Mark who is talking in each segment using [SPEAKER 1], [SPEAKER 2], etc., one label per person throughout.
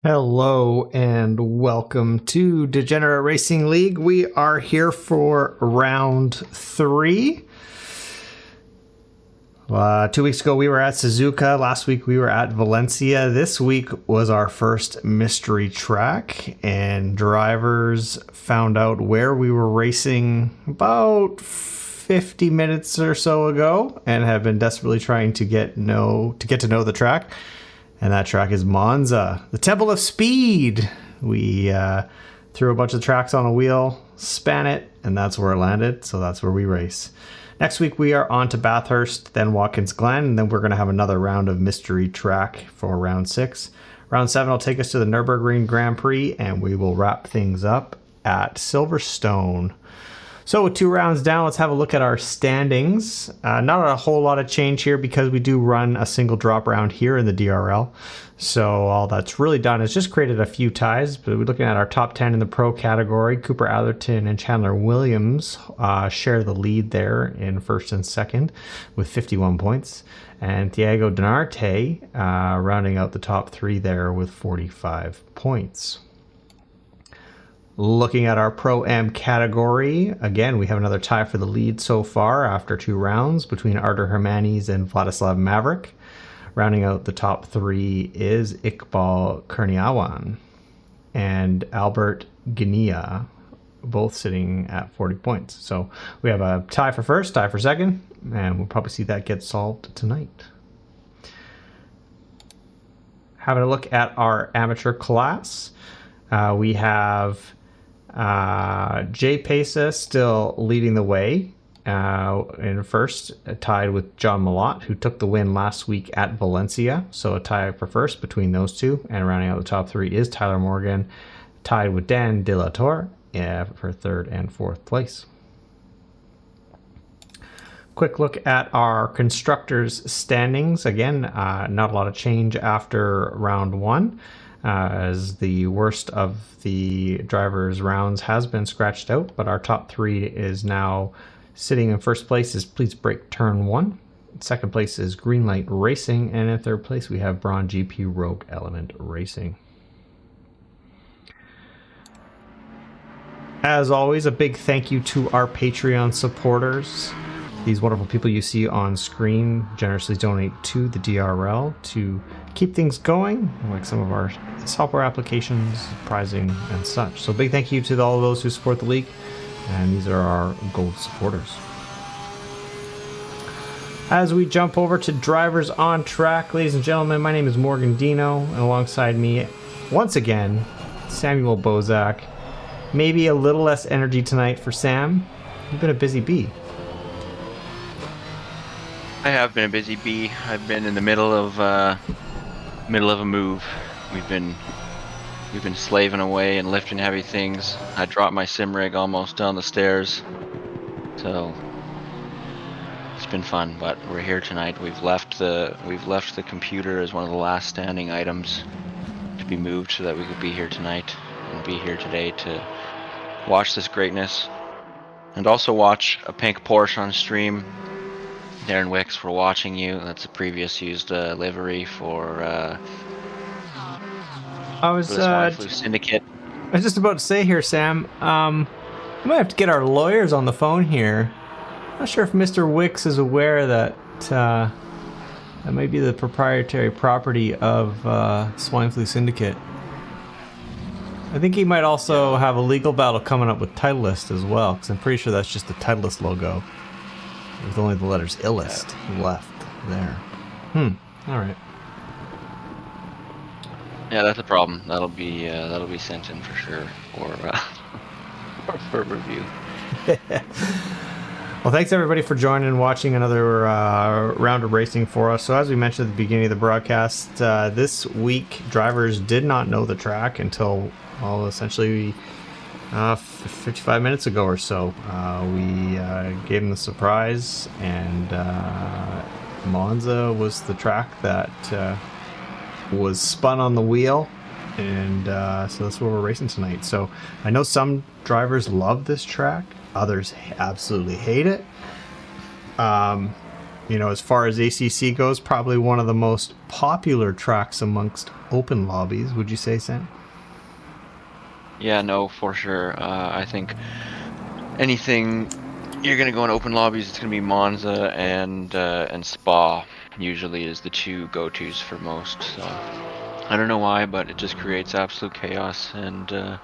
[SPEAKER 1] Hello and welcome to Degenerate Racing League. We are here for round 3. 2 weeks ago we were at Suzuka. Last week we were at Valencia. This week was our first mystery track, and drivers found out where we were racing about 50 minutes or so ago and have been desperately trying to get to know the track. And that track is Monza, the Temple of Speed. We threw a bunch of tracks on a wheel, span it, and that's where it landed. So that's where we race. Next week we are on to Bathurst, then Watkins Glen, and then we're going to have another round of mystery track for round 6. Round 7 will take us to the Nürburgring Grand Prix, and we will wrap things up at Silverstone. So with 2 rounds down, let's have a look at our standings. Not a whole lot of change here because we do run a single drop round here in the DRL. So all that's really done is just created a few ties. But we're looking at our top 10 in the pro category. Cooper Atherton and Chandler Williams share the lead there in first and second with 51 points. And Thiago Denarte rounding out the top 3 there with 45 points. Looking at our Pro-Am category, again, we have another tie for the lead so far after 2 rounds between Artur Hermanis and Vladislav Maverick. Rounding out the top 3 is Iqbal Kurniawan and Albert Guinea, both sitting at 40 points. So we have a tie for first, tie for second, and we'll probably see that get solved tonight. Having a look at our amateur class, we have Jay Pesa still leading the way in first, tied with John Malott, who took the win last week at Valencia. So a tie for first between those two. And rounding out the top three is Tyler Morgan, tied with Dan De La Torre for third and fourth place. Quick look at our constructors' standings. Again, not a lot of change after round one, as the worst of the drivers' rounds has been scratched out, but our top three is now sitting in first place is Please Brake Turn 1. Second place is Greenlight Racing, and in third place we have Braun GP Rogue Element Racing. As always, a big thank you to our Patreon supporters. These wonderful people you see on screen generously donate to the DRL to keep things going, like some of our software applications, prizing, and such. So big thank you to all of those who support the league, and these are our gold supporters. As we jump over to drivers on track, ladies and gentlemen, my name is Morgan Dino, and alongside me, once again, Samuel Bozak. Maybe a little less energy tonight for Sam. You've been a busy bee.
[SPEAKER 2] I have been a busy bee. I've been in the middle of a move. We've been slaving away and lifting heavy things. I dropped my sim rig almost down the stairs, so it's been fun. But we're here tonight. We've left the computer as one of the last standing items to be moved, so that we could be here tonight and be here today to watch this greatness, and also watch a pink Porsche on stream. Darren Wicks, for watching you. That's a previous used livery for
[SPEAKER 1] the Swine
[SPEAKER 2] Flu Syndicate.
[SPEAKER 1] I was just about to say here, Sam, we might have to get our lawyers on the phone here. I'm not sure if Mr. Wicks is aware that that might be the proprietary property of Swine Flu Syndicate. I think he might also have a legal battle coming up with Titleist as well, because I'm pretty sure that's just the Titleist logo, with only the letters Illist left there. All right.
[SPEAKER 2] Yeah, that's a problem. That'll be sent in for sure for review.
[SPEAKER 1] Well, thanks everybody for joining and watching another round of racing for us. So as we mentioned at the beginning of the broadcast, this week drivers did not know the track until, well, essentially 55 minutes ago or so. We gave them the surprise, and Monza was the track that was spun on the wheel, and so that's where we're racing tonight. So I know some drivers love this track, others absolutely hate it. As far as ACC goes, probably one of the most popular tracks amongst open lobbies. Would you say, Sam?
[SPEAKER 2] Yeah, no, for sure. I think anything you're gonna go in open lobbies, it's gonna be Monza and Spa. Usually is the two go-tos for most. So I don't know why, but it just creates absolute chaos and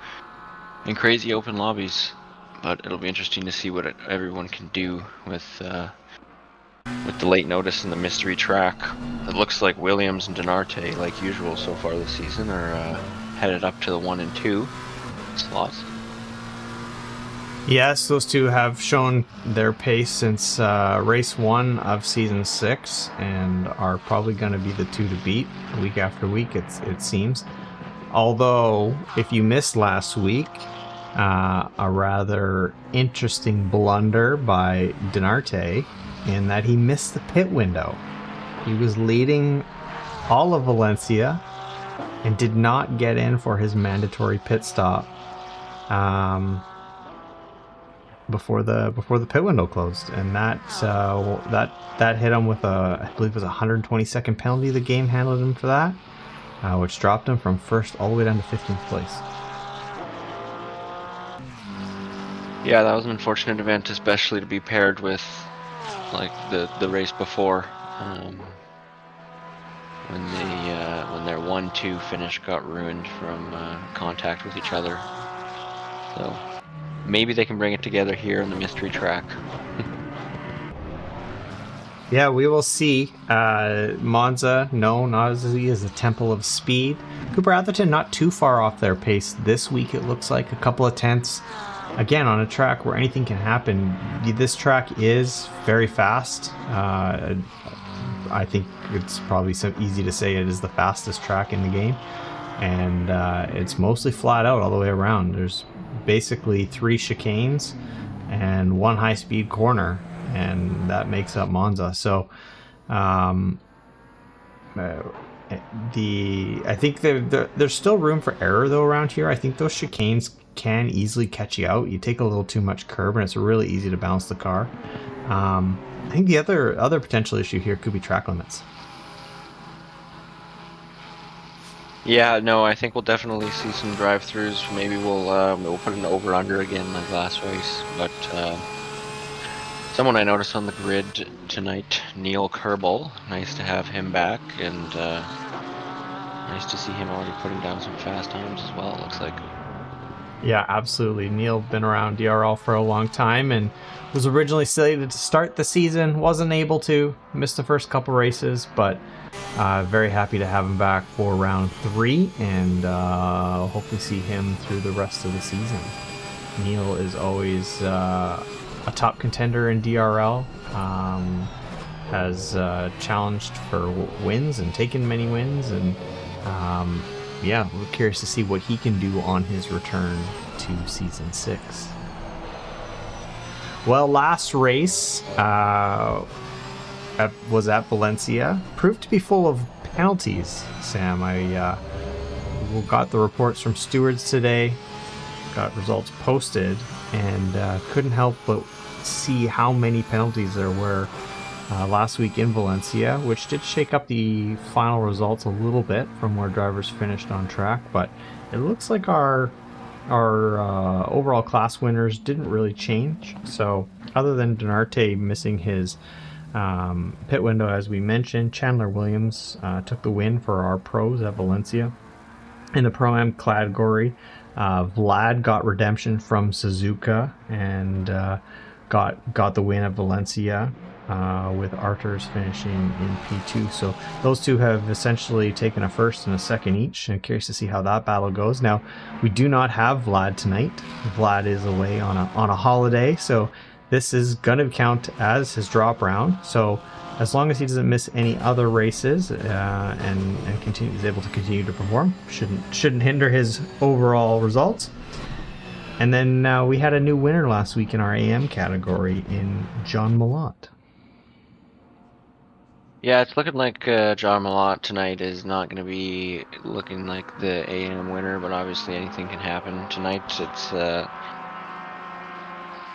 [SPEAKER 2] crazy open lobbies. But it'll be interesting to see what everyone can do with the late notice and the mystery track. It looks like Williams and Denarte, like usual so far this season, are headed up to the 1 and 2 slots.
[SPEAKER 1] Yes, those two have shown their pace since race 1 of season 6, and are probably going to be the two to beat week after week, it seems. Although, if you missed last week, a rather interesting blunder by Denarte, in that he missed the pit window. He was leading all of Valencia and did not get in for his mandatory pit stop before the pit window closed, and that hit him with I believe it was a 120-second penalty. The game handled him for that, which dropped him from first all the way down to 15th place.
[SPEAKER 2] Yeah, that was an unfortunate event, especially to be paired with like the race before, when their 1-2 finish got ruined from contact with each other. So maybe they can bring it together here in the mystery track.
[SPEAKER 1] Yeah, we will see. Monza, no, not as easy as a temple of speed. Cooper Atherton not too far off their pace this week, it looks like. A couple of tenths. Again, on a track where anything can happen. This track is very fast. I think it's probably so easy to say it is the fastest track in the game. And it's mostly flat out all the way around. There's basically 3 chicanes and 1 high-speed corner, and that makes up Monza. So, I think there's still room for error though around here. I think those chicanes can easily catch you out. You take a little too much curb, and it's really easy to bounce the car. I think the other potential issue here could be track limits.
[SPEAKER 2] Yeah, no, I think we'll definitely see some drive-throughs. Maybe we'll put an over/under again like last race. But someone I noticed on the grid tonight, Neil Kerbel. Nice to have him back, and nice to see him already putting down some fast times as well. It looks like.
[SPEAKER 1] Yeah, absolutely. Neil been around DRL for a long time and was originally slated to start the season. Wasn't able to. Missed the first couple races, but very happy to have him back for round 3, and hopefully see him through the rest of the season. Neil is always a top contender in DRL. Has challenged for wins and taken many wins, and yeah, we're curious to see what he can do on his return to Season 6. Well, last race was at Valencia. Proved to be full of penalties, Sam. I got the reports from stewards today, got results posted, and couldn't help but see how many penalties there were last week in Valencia, which did shake up the final results a little bit from where drivers finished on track, but it looks like our overall class winners didn't really change. So other than Donarte missing his pit window, as we mentioned, Chandler Williams took the win for our pros at Valencia. In the Pro-Am category, Vlad got redemption from Suzuka and got the win at Valencia, with Arturs finishing in P2. So those two have essentially taken a first and a second each, and curious to see how that battle goes. Now, we do not have Vlad tonight. Vlad is away on a holiday, so this is going to count as his drop round. So as long as he doesn't miss any other races and is able to continue to perform, shouldn't hinder his overall results. And then we had a new winner last week in our AM category in John Malott.
[SPEAKER 2] Yeah, it's looking like John Malott tonight is not going to be looking like the AM winner, but obviously anything can happen tonight. It's I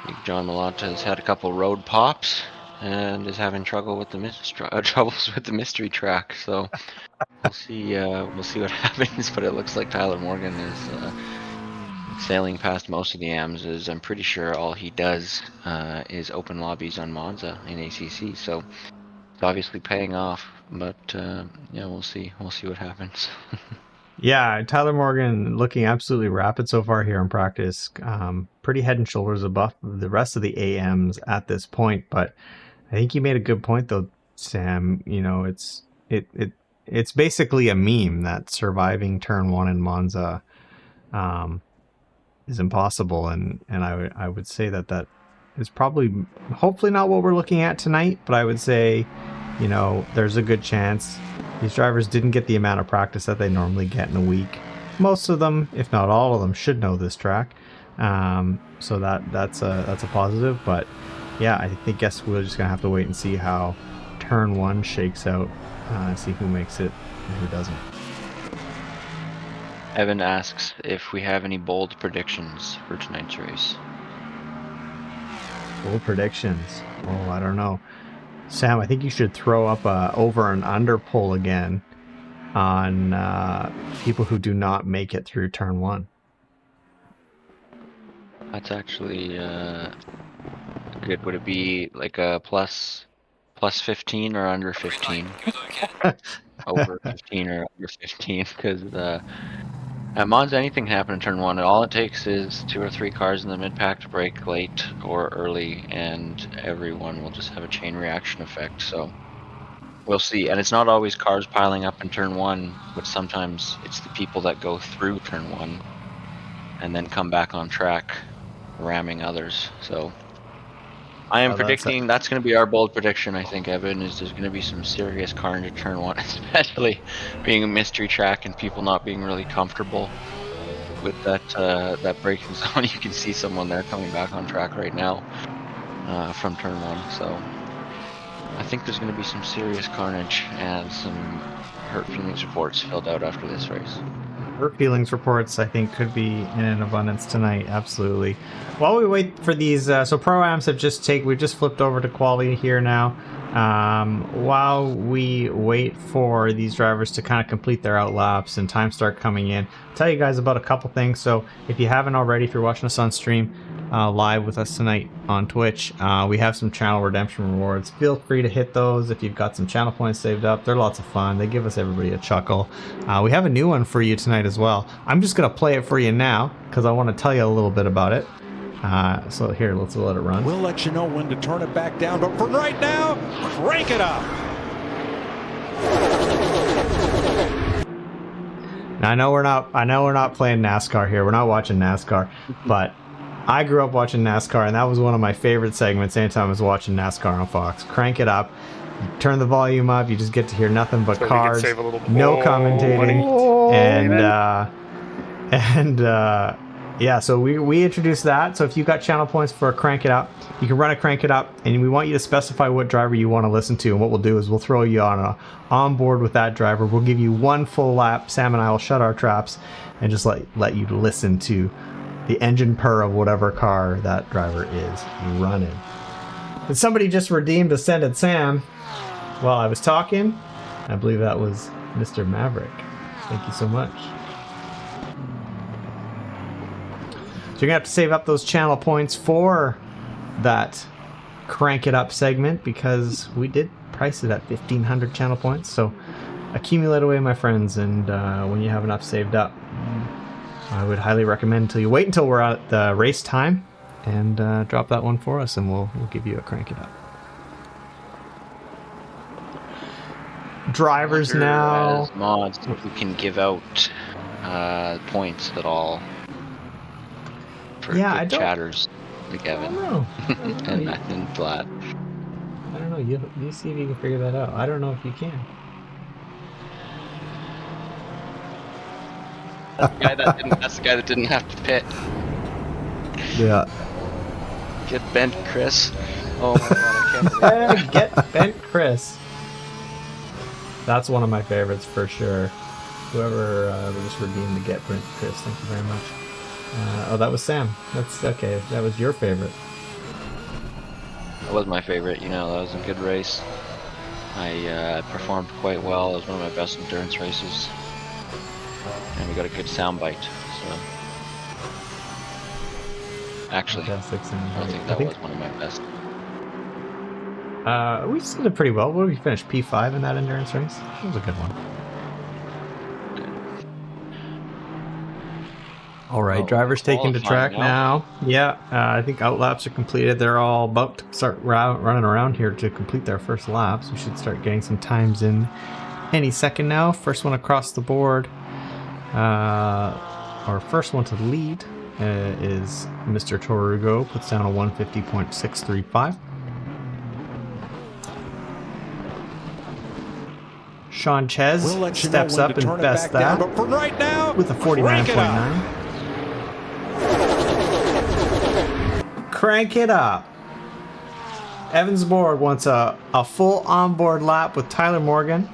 [SPEAKER 2] think John Malott has had a couple road pops and is having trouble with the troubles with the mystery track. So we'll see what happens. But it looks like Tyler Morgan is sailing past most of the AMs. I'm pretty sure all he does is open lobbies on Monza in ACC. So it's obviously paying off, but yeah, we'll see what happens.
[SPEAKER 1] Yeah, Tyler Morgan looking absolutely rapid so far here in practice. Pretty head and shoulders above the rest of the AMs at this point, but I think you made a good point though, Sam. You know, it's basically a meme that surviving turn 1 in Monza is impossible, and I would say that is probably hopefully not what we're looking at tonight, but I would say, you know, there's a good chance these drivers didn't get the amount of practice that they normally get in a week. Most of them, if not all of them, should know this track, so that's a positive. But yeah, I guess we're just gonna have to wait and see how turn 1 shakes out, see who makes it and who doesn't.
[SPEAKER 2] Evan asks if we have any bold predictions for tonight's race.
[SPEAKER 1] Bold predictions? Oh, I don't know. Sam, I think you should throw up a over and under poll again on people who do not make it through turn 1.
[SPEAKER 2] That's actually good. Would it be like a plus 15 or under 15? Over 15 or under 15? Because At Monza, anything can happen in turn 1. All it takes is 2 or 3 cars in the mid-pack to brake late or early, and everyone will just have a chain reaction effect. So we'll see. And it's not always cars piling up in turn 1, but sometimes it's the people that go through turn 1 and then come back on track, ramming others. So I am predicting that's going to be our bold prediction, I think, Evan, is there's going to be some serious carnage at turn 1, especially being a mystery track and people not being really comfortable with that braking zone. You can see someone there coming back on track right now from turn 1. So I think there's going to be some serious carnage and some hurt feelings reports filled out after this race.
[SPEAKER 1] Hurt feelings reports, I think, could be in an abundance tonight. Absolutely. While we wait for these, so pro-ams have we've just flipped over to quality here now. While we wait for these drivers to kind of complete their outlaps and time start coming in, I'll tell you guys about a couple things. So if you haven't already, if you're watching us on stream live with us tonight on Twitch, we have some channel redemption rewards. Feel free to hit those if you've got some channel points saved up. They're lots of fun. They give us everybody a chuckle. We have a new one for you tonight as well. I'm just going to play it for you now because I want to tell you a little bit about it. So here, let's let it run.
[SPEAKER 3] We'll let you know when to turn it back down, but for right now, crank it up.
[SPEAKER 1] Now, I know we're not playing NASCAR here. We're not watching NASCAR, but I grew up watching NASCAR, and that was one of my favorite segments anytime I was watching NASCAR on Fox. Crank it up, turn the volume up, you just get to hear nothing but cars, no commentating, yeah, so we introduced that. So if you've got channel points for Crank It Up, you can run a Crank It Up, and we want you to specify what driver you want to listen to. And what we'll do is we'll throw you on board with that driver. We'll give you one full lap. Sam and I will shut our traps and just let you listen to the engine purr of whatever car that driver is running. And somebody just redeemed Ascended Sam while I was talking. I believe that was Mr. Maverick. Thank you so much. So you're going to have to save up those channel points for that Crank It Up segment because we did price it at 1,500 channel points. So accumulate away, my friends, and when you have enough saved up, I would highly recommend until you wait until we're at the race time and drop that one for us, and we'll give you a Crank It Up. Drivers now.
[SPEAKER 2] As mods, if we can give out points at all. For chatters like Evan and Vlad.
[SPEAKER 1] I don't know. You see if you can figure that out. I don't know if you can.
[SPEAKER 2] That's the guy that didn't have to pit.
[SPEAKER 1] Yeah.
[SPEAKER 2] Get bent, Chris. Oh my god, I can't believe it.
[SPEAKER 1] Get bent, Chris. That's one of my favorites for sure. Whoever just redeemed the Get Bent, Chris, thank you very much. Oh, that was Sam. That's okay. That was your favorite.
[SPEAKER 2] That was my favorite. You know, that was a good race. I performed quite well. It was one of my best endurance races, and we got a good sound bite. So, actually, I think that was one of my best.
[SPEAKER 1] We just did it pretty well. What did we finish? P5 in that endurance race? That was a good one. All right, drivers taking to track now. Yeah, I think outlaps are completed. They're all about to start running around here to complete their first laps. We should start getting some times in any second now. First one across the board. Our first one to lead is Mr. Torugo. Puts down a 150.635. Sean Ches steps up and bests that with a 49.9. Crank it up. Evan's board wants a full onboard lap with Tyler Morgan,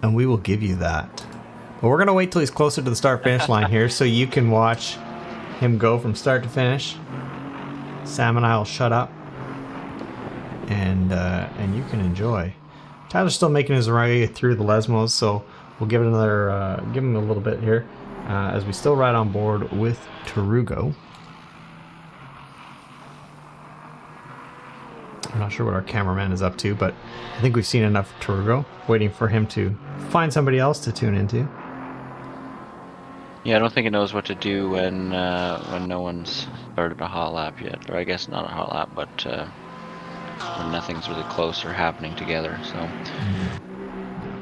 [SPEAKER 1] and we will give you that. But we're going to wait till he's closer to the start-finish line here so you can watch him go from start to finish. Sam and I will shut up, and you can enjoy. Tyler's still making his way through the Lesmos, so we'll give it another, give him a little bit here as we still ride on board with Torugo. I'm not sure what our cameraman is up to, but I think we've seen enough of Torugo. Waiting for him to find somebody else to tune into.
[SPEAKER 2] Yeah, I don't think it knows what to do when no one's started a hot lap yet, or I guess not a hot lap, but when nothing's really close or happening together. So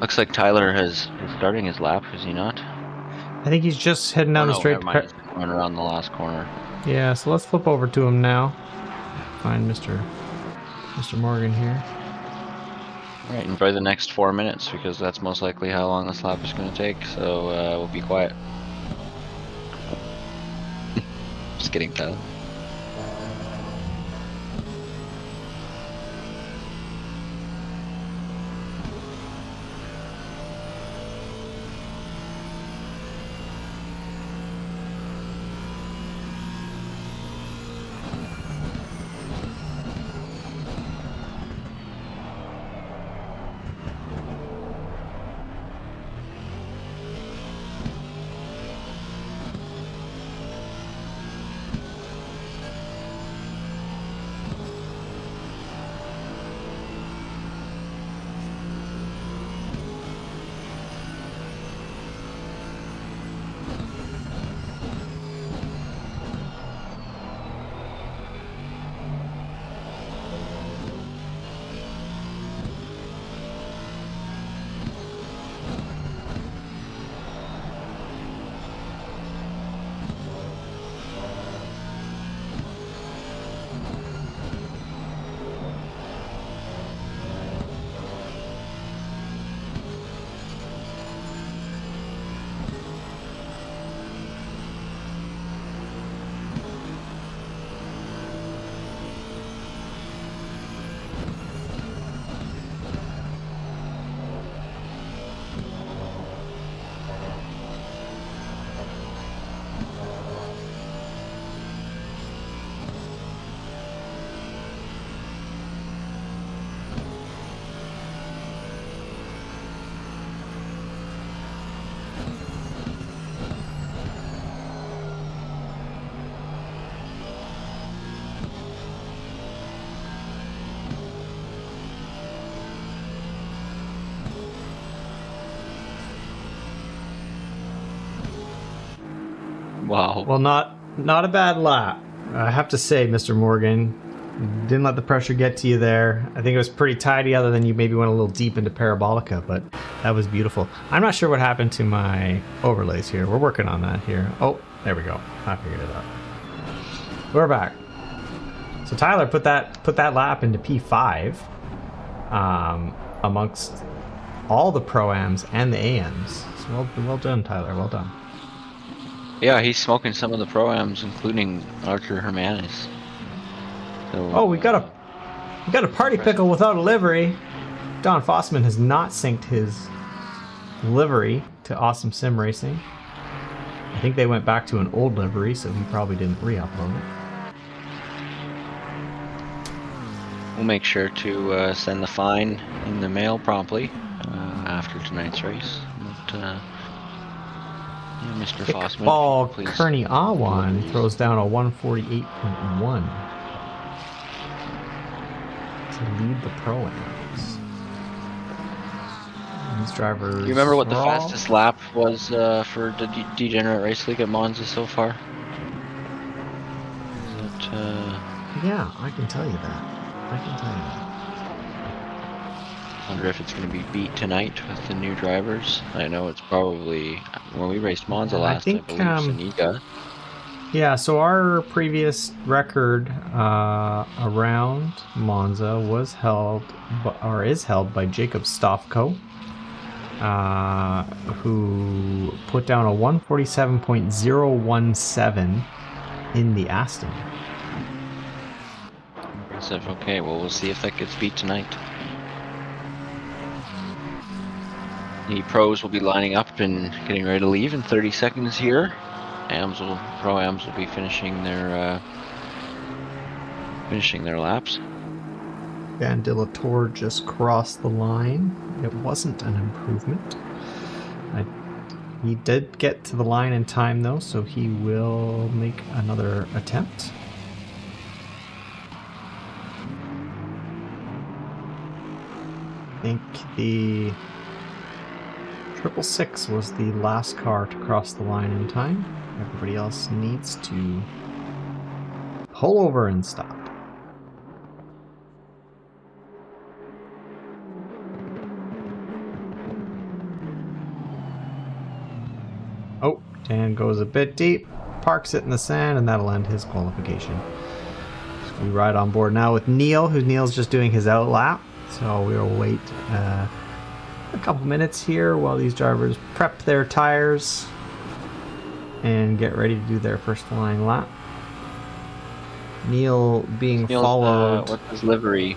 [SPEAKER 2] looks like Tyler is starting his lap, is he not?
[SPEAKER 1] I think he's just heading down the
[SPEAKER 2] No,
[SPEAKER 1] straight.
[SPEAKER 2] never mind. He's going around the last corner.
[SPEAKER 1] Yeah, so let's flip over to him now. Find Mr. Morgan here.
[SPEAKER 2] All right, enjoy the next 4 minutes because that's most likely how long this lap is going to take. So we'll be quiet. Just kidding, Tyler. Wow.
[SPEAKER 1] Well, not a bad lap. I have to say, Mr. Morgan, didn't let the pressure get to you there. I think it was pretty tidy, other than you maybe went a little deep into Parabolica, but that was beautiful. I'm not sure what happened to my overlays here. We're working on that here. Oh, there we go. I figured it out. We're back. So Tyler put that lap into P5 amongst all the Pro-Ams and the AMs. So well done, Tyler. Well done.
[SPEAKER 2] Yeah, he's smoking some of the Pro-Ams, including Archer Hermanis. So,
[SPEAKER 1] Oh, we got a party pickle without a livery. Don Fossman has not synced his livery to Awesome Sim Racing. I think they went back to an old livery, so he probably didn't re-upload it.
[SPEAKER 2] We'll make sure to send the fine in the mail promptly after tonight's race. But, yeah, Mr. Fossman,
[SPEAKER 1] Ball
[SPEAKER 2] please.
[SPEAKER 1] Kearney Awan throws down a 148.1 to lead the Pro-Ams. These drivers.
[SPEAKER 2] You remember what the fastest lap was for the Degenerate Race League at Monza so far? Is it,
[SPEAKER 1] Yeah, I can tell you that.
[SPEAKER 2] I wonder if it's going to be beat tonight with the new drivers. I know it's probably when we raced Monza last. I believe Saniga.
[SPEAKER 1] Yeah, so our previous record around Monza was held, or is held, by Jacob Stofko, who put down a 147.017 in the Aston.
[SPEAKER 2] Impressive. Okay, well, we'll see if that gets beat tonight. The pros will be lining up and getting ready to leave in 30 seconds here. Pro-Ams will be finishing their laps.
[SPEAKER 1] Van de la Tour just crossed the line. It wasn't an improvement. He did get to the line in time, though, so he will make another attempt. I think the 666 was the last car to cross the line in time. Everybody else needs to pull over and stop. Oh, Dan goes a bit deep, parks it in the sand, and that'll end his qualification. So we ride on board now with Neil, Neil's just doing his out lap. So we'll wait a couple minutes here while these drivers prep their tires and get ready to do their first flying lap. Neil being followed.
[SPEAKER 2] What's his livery?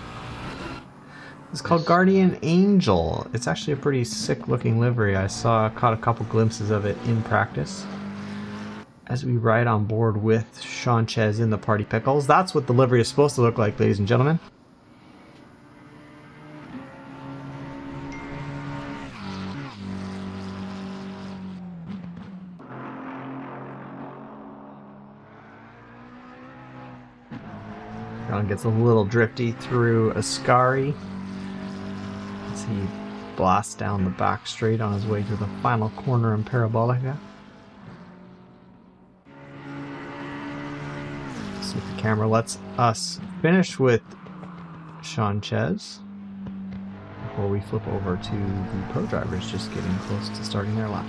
[SPEAKER 1] It's called Guardian Angel. It's actually a pretty sick looking livery. I caught a couple glimpses of it in practice. As we ride on board with Sanchez in the Party Pickles. That's what the livery is supposed to look like, ladies and gentlemen. John gets a little drifty through Ascari. He blasts down the back straight on his way to the final corner in Parabolica. See if the camera lets us finish with Sanchez before we flip over to the pro drivers just getting close to starting their lap.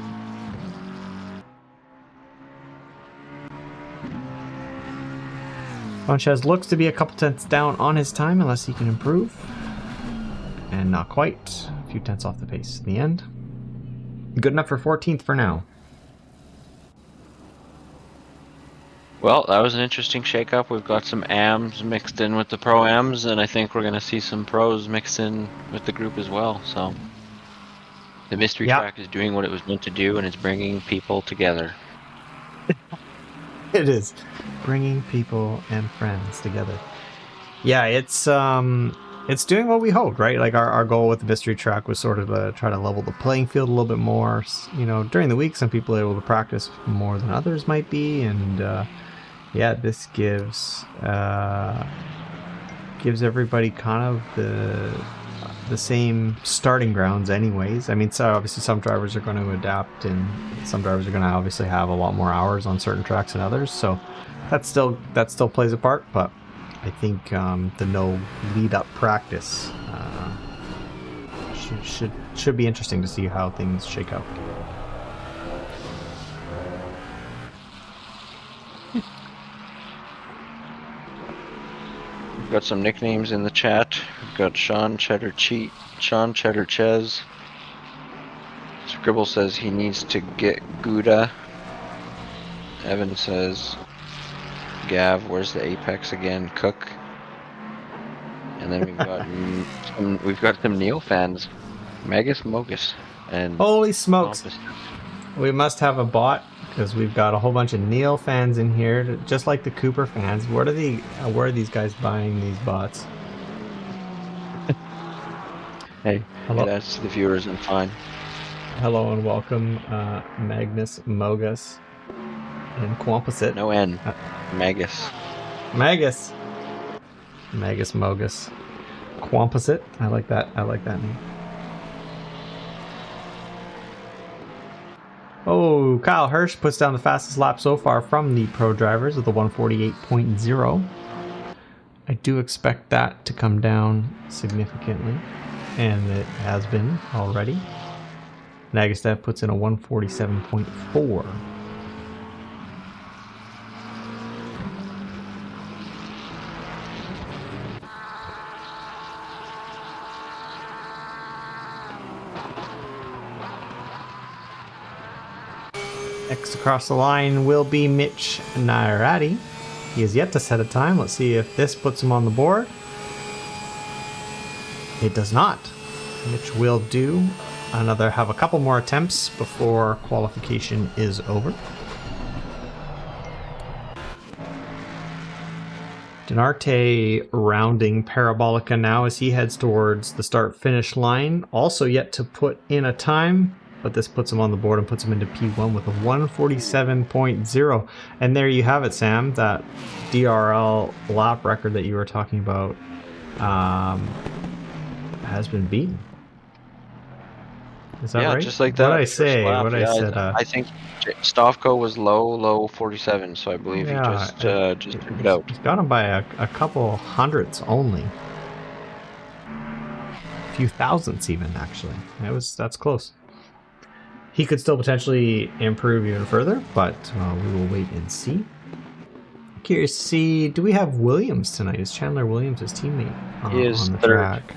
[SPEAKER 1] Sanchez looks to be a couple tenths down on his time unless he can improve. And not quite. A few tenths off the pace in the end. Good enough for 14th for now.
[SPEAKER 2] Well, that was an interesting shakeup. We've got some AMs mixed in with the Pro-Ams, and I think we're going to see some Pros mixed in with the group as well. So the mystery track is doing what it was meant to do, and it's bringing people together.
[SPEAKER 1] It is. Bringing people and friends together. Yeah, it's doing what we hoped, right? Like our goal with the mystery track was sort of to try to level the playing field a little bit more. You know, during the week, some people are able to practice more than others might be, and yeah, this gives everybody kind of the same starting grounds, anyways. I mean, so obviously some drivers are going to adapt, and some drivers are going to obviously have a lot more hours on certain tracks than others. So that still plays a part, but I think the no lead-up practice should be interesting to see how things shake out.
[SPEAKER 2] We've got some nicknames in the chat. We've got Sean Cheddar Cheat, Sean Cheddar Ches. Scribble says he needs to get Gouda. Evan says, Gav, where's the apex again? Cook. And then we've got some Neil fans, Magus Mogus, and
[SPEAKER 1] holy smokes! We must have a bot because we've got a whole bunch of Neil fans in here, just like the Cooper fans. Where are these guys buying these bots?
[SPEAKER 2] Hey,
[SPEAKER 1] hello.
[SPEAKER 2] That's the viewers and fine.
[SPEAKER 1] Hello and welcome, Magnus Mogus and Quamposit.
[SPEAKER 2] No N. Magus.
[SPEAKER 1] Magus Mogus. Quamposit. I like that name. Oh, Kyle Hirsch puts down the fastest lap so far from the pro drivers with a 148.0. I do expect that to come down significantly, and it has been already. Nagastev puts in a 147.4. Next across the line will be Mitch Nairati. He has yet to set a time. Let's see if this puts him on the board. It does not. Mitch will have a couple more attempts before qualification is over. Denarte rounding Parabolica now as he heads towards the start-finish line. Also yet to put in a time, but this puts him on the board and puts him into P1 with a 147.0. And there you have it, Sam. That DRL lap record that you were talking about has been beaten. Is that
[SPEAKER 2] Yeah,
[SPEAKER 1] right?
[SPEAKER 2] just like
[SPEAKER 1] What
[SPEAKER 2] that.
[SPEAKER 1] did I
[SPEAKER 2] First
[SPEAKER 1] say?
[SPEAKER 2] lap.
[SPEAKER 1] What did I
[SPEAKER 2] Yeah,
[SPEAKER 1] said?
[SPEAKER 2] I think Stavko was low 47, so I believe he
[SPEAKER 1] Yeah,
[SPEAKER 2] just took it out.
[SPEAKER 1] he's got him by a couple hundredths only. A few thousandths even, actually. That's close. He could still potentially improve even further, but we will wait and see. Curious to see, do we have Williams tonight? Is Chandler Williams his teammate
[SPEAKER 2] He is
[SPEAKER 1] on the
[SPEAKER 2] third
[SPEAKER 1] track?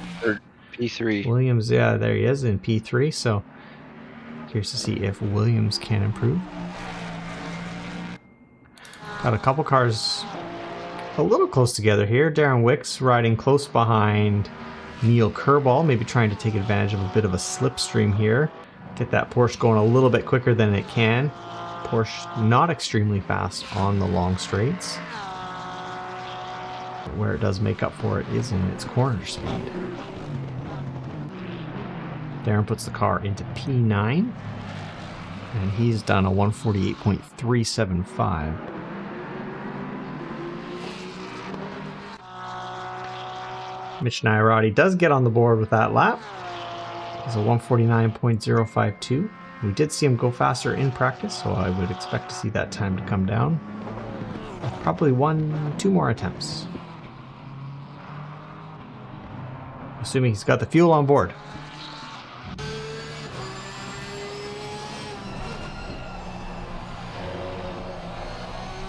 [SPEAKER 2] P3.
[SPEAKER 1] Williams, yeah, there he is in P3, so curious to see if Williams can improve. Got a couple cars a little close together here. Darren Wicks riding close behind Neil Kerbal, maybe trying to take advantage of a bit of a slipstream here. Get that Porsche going a little bit quicker than it can. Porsche not extremely fast on the long straights. Where it does make up for it is in its corner speed. Darren puts the car into P9, and he's done a 148.375. Mitch Nairati does get on the board with that lap. He's a 149.052. We did see him go faster in practice, so I would expect to see that time to come down. Probably 2 more attempts. Assuming he's got the fuel on board.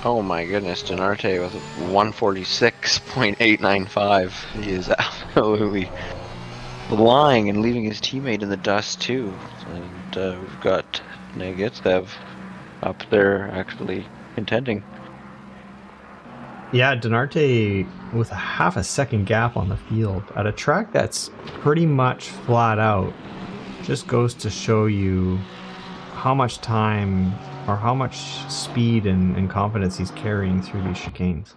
[SPEAKER 2] Oh my goodness, Denarte with 146.895. He is absolutely flying and leaving his teammate in the dust too. And we've got Negitsev up there actually contending.
[SPEAKER 1] Yeah, Denarte with a half a second gap on the field at a track that's pretty much flat out. Just goes to show you how much time or how much speed and confidence he's carrying through these chicanes.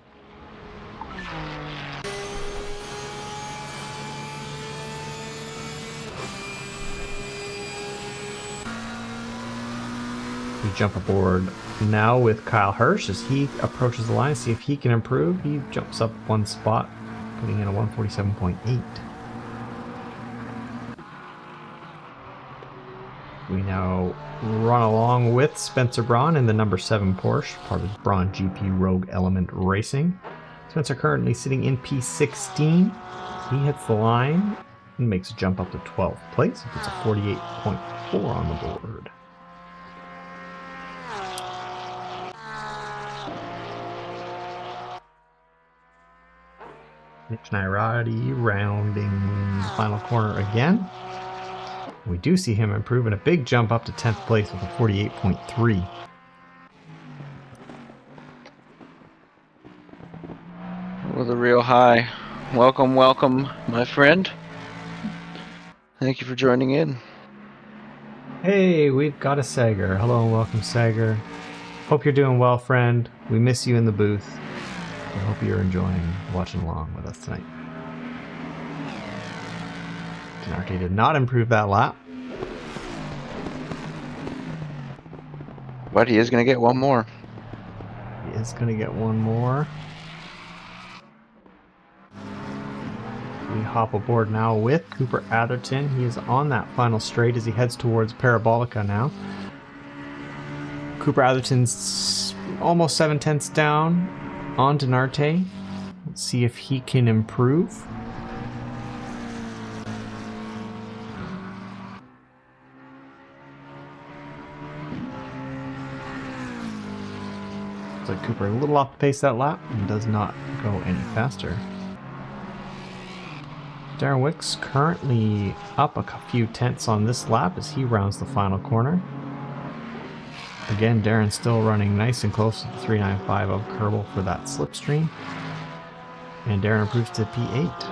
[SPEAKER 1] We jump aboard now with Kyle Hirsch as he approaches the line, see if he can improve. He jumps up 1 spot, putting in a 147.8. We now run along with Spencer Braun in the number 7 Porsche, part of Braun GP Rogue Element Racing. Spencer currently sitting in P16. He hits the line and makes a jump up to 12th place. He puts a 48.4 on the board. Mitch Nairati rounding the final corner again. We do see him improving a big jump up to 10th place with a 48.3.
[SPEAKER 2] With a real high. Welcome, my friend. Thank you for joining in.
[SPEAKER 1] Hey, we've got a Sager. Hello and welcome, Sager. Hope you're doing well, friend. We miss you in the booth. I hope you're enjoying watching along with us tonight. Denarte did not improve that lap.
[SPEAKER 2] But he is going to get one more.
[SPEAKER 1] He is going to get one more. We hop aboard now with Cooper Atherton. He is on that final straight as he heads towards Parabolica now. Cooper Atherton's almost 7/10 down on Denarte. Let's see if he can improve. Looks like Cooper a little off the pace that lap and does not go any faster. Darren Wicks currently up a few tenths on this lap as he rounds the final corner. Again, Darren's still running nice and close to the 395 of Kerbal for that slipstream. And Darren improves to P8.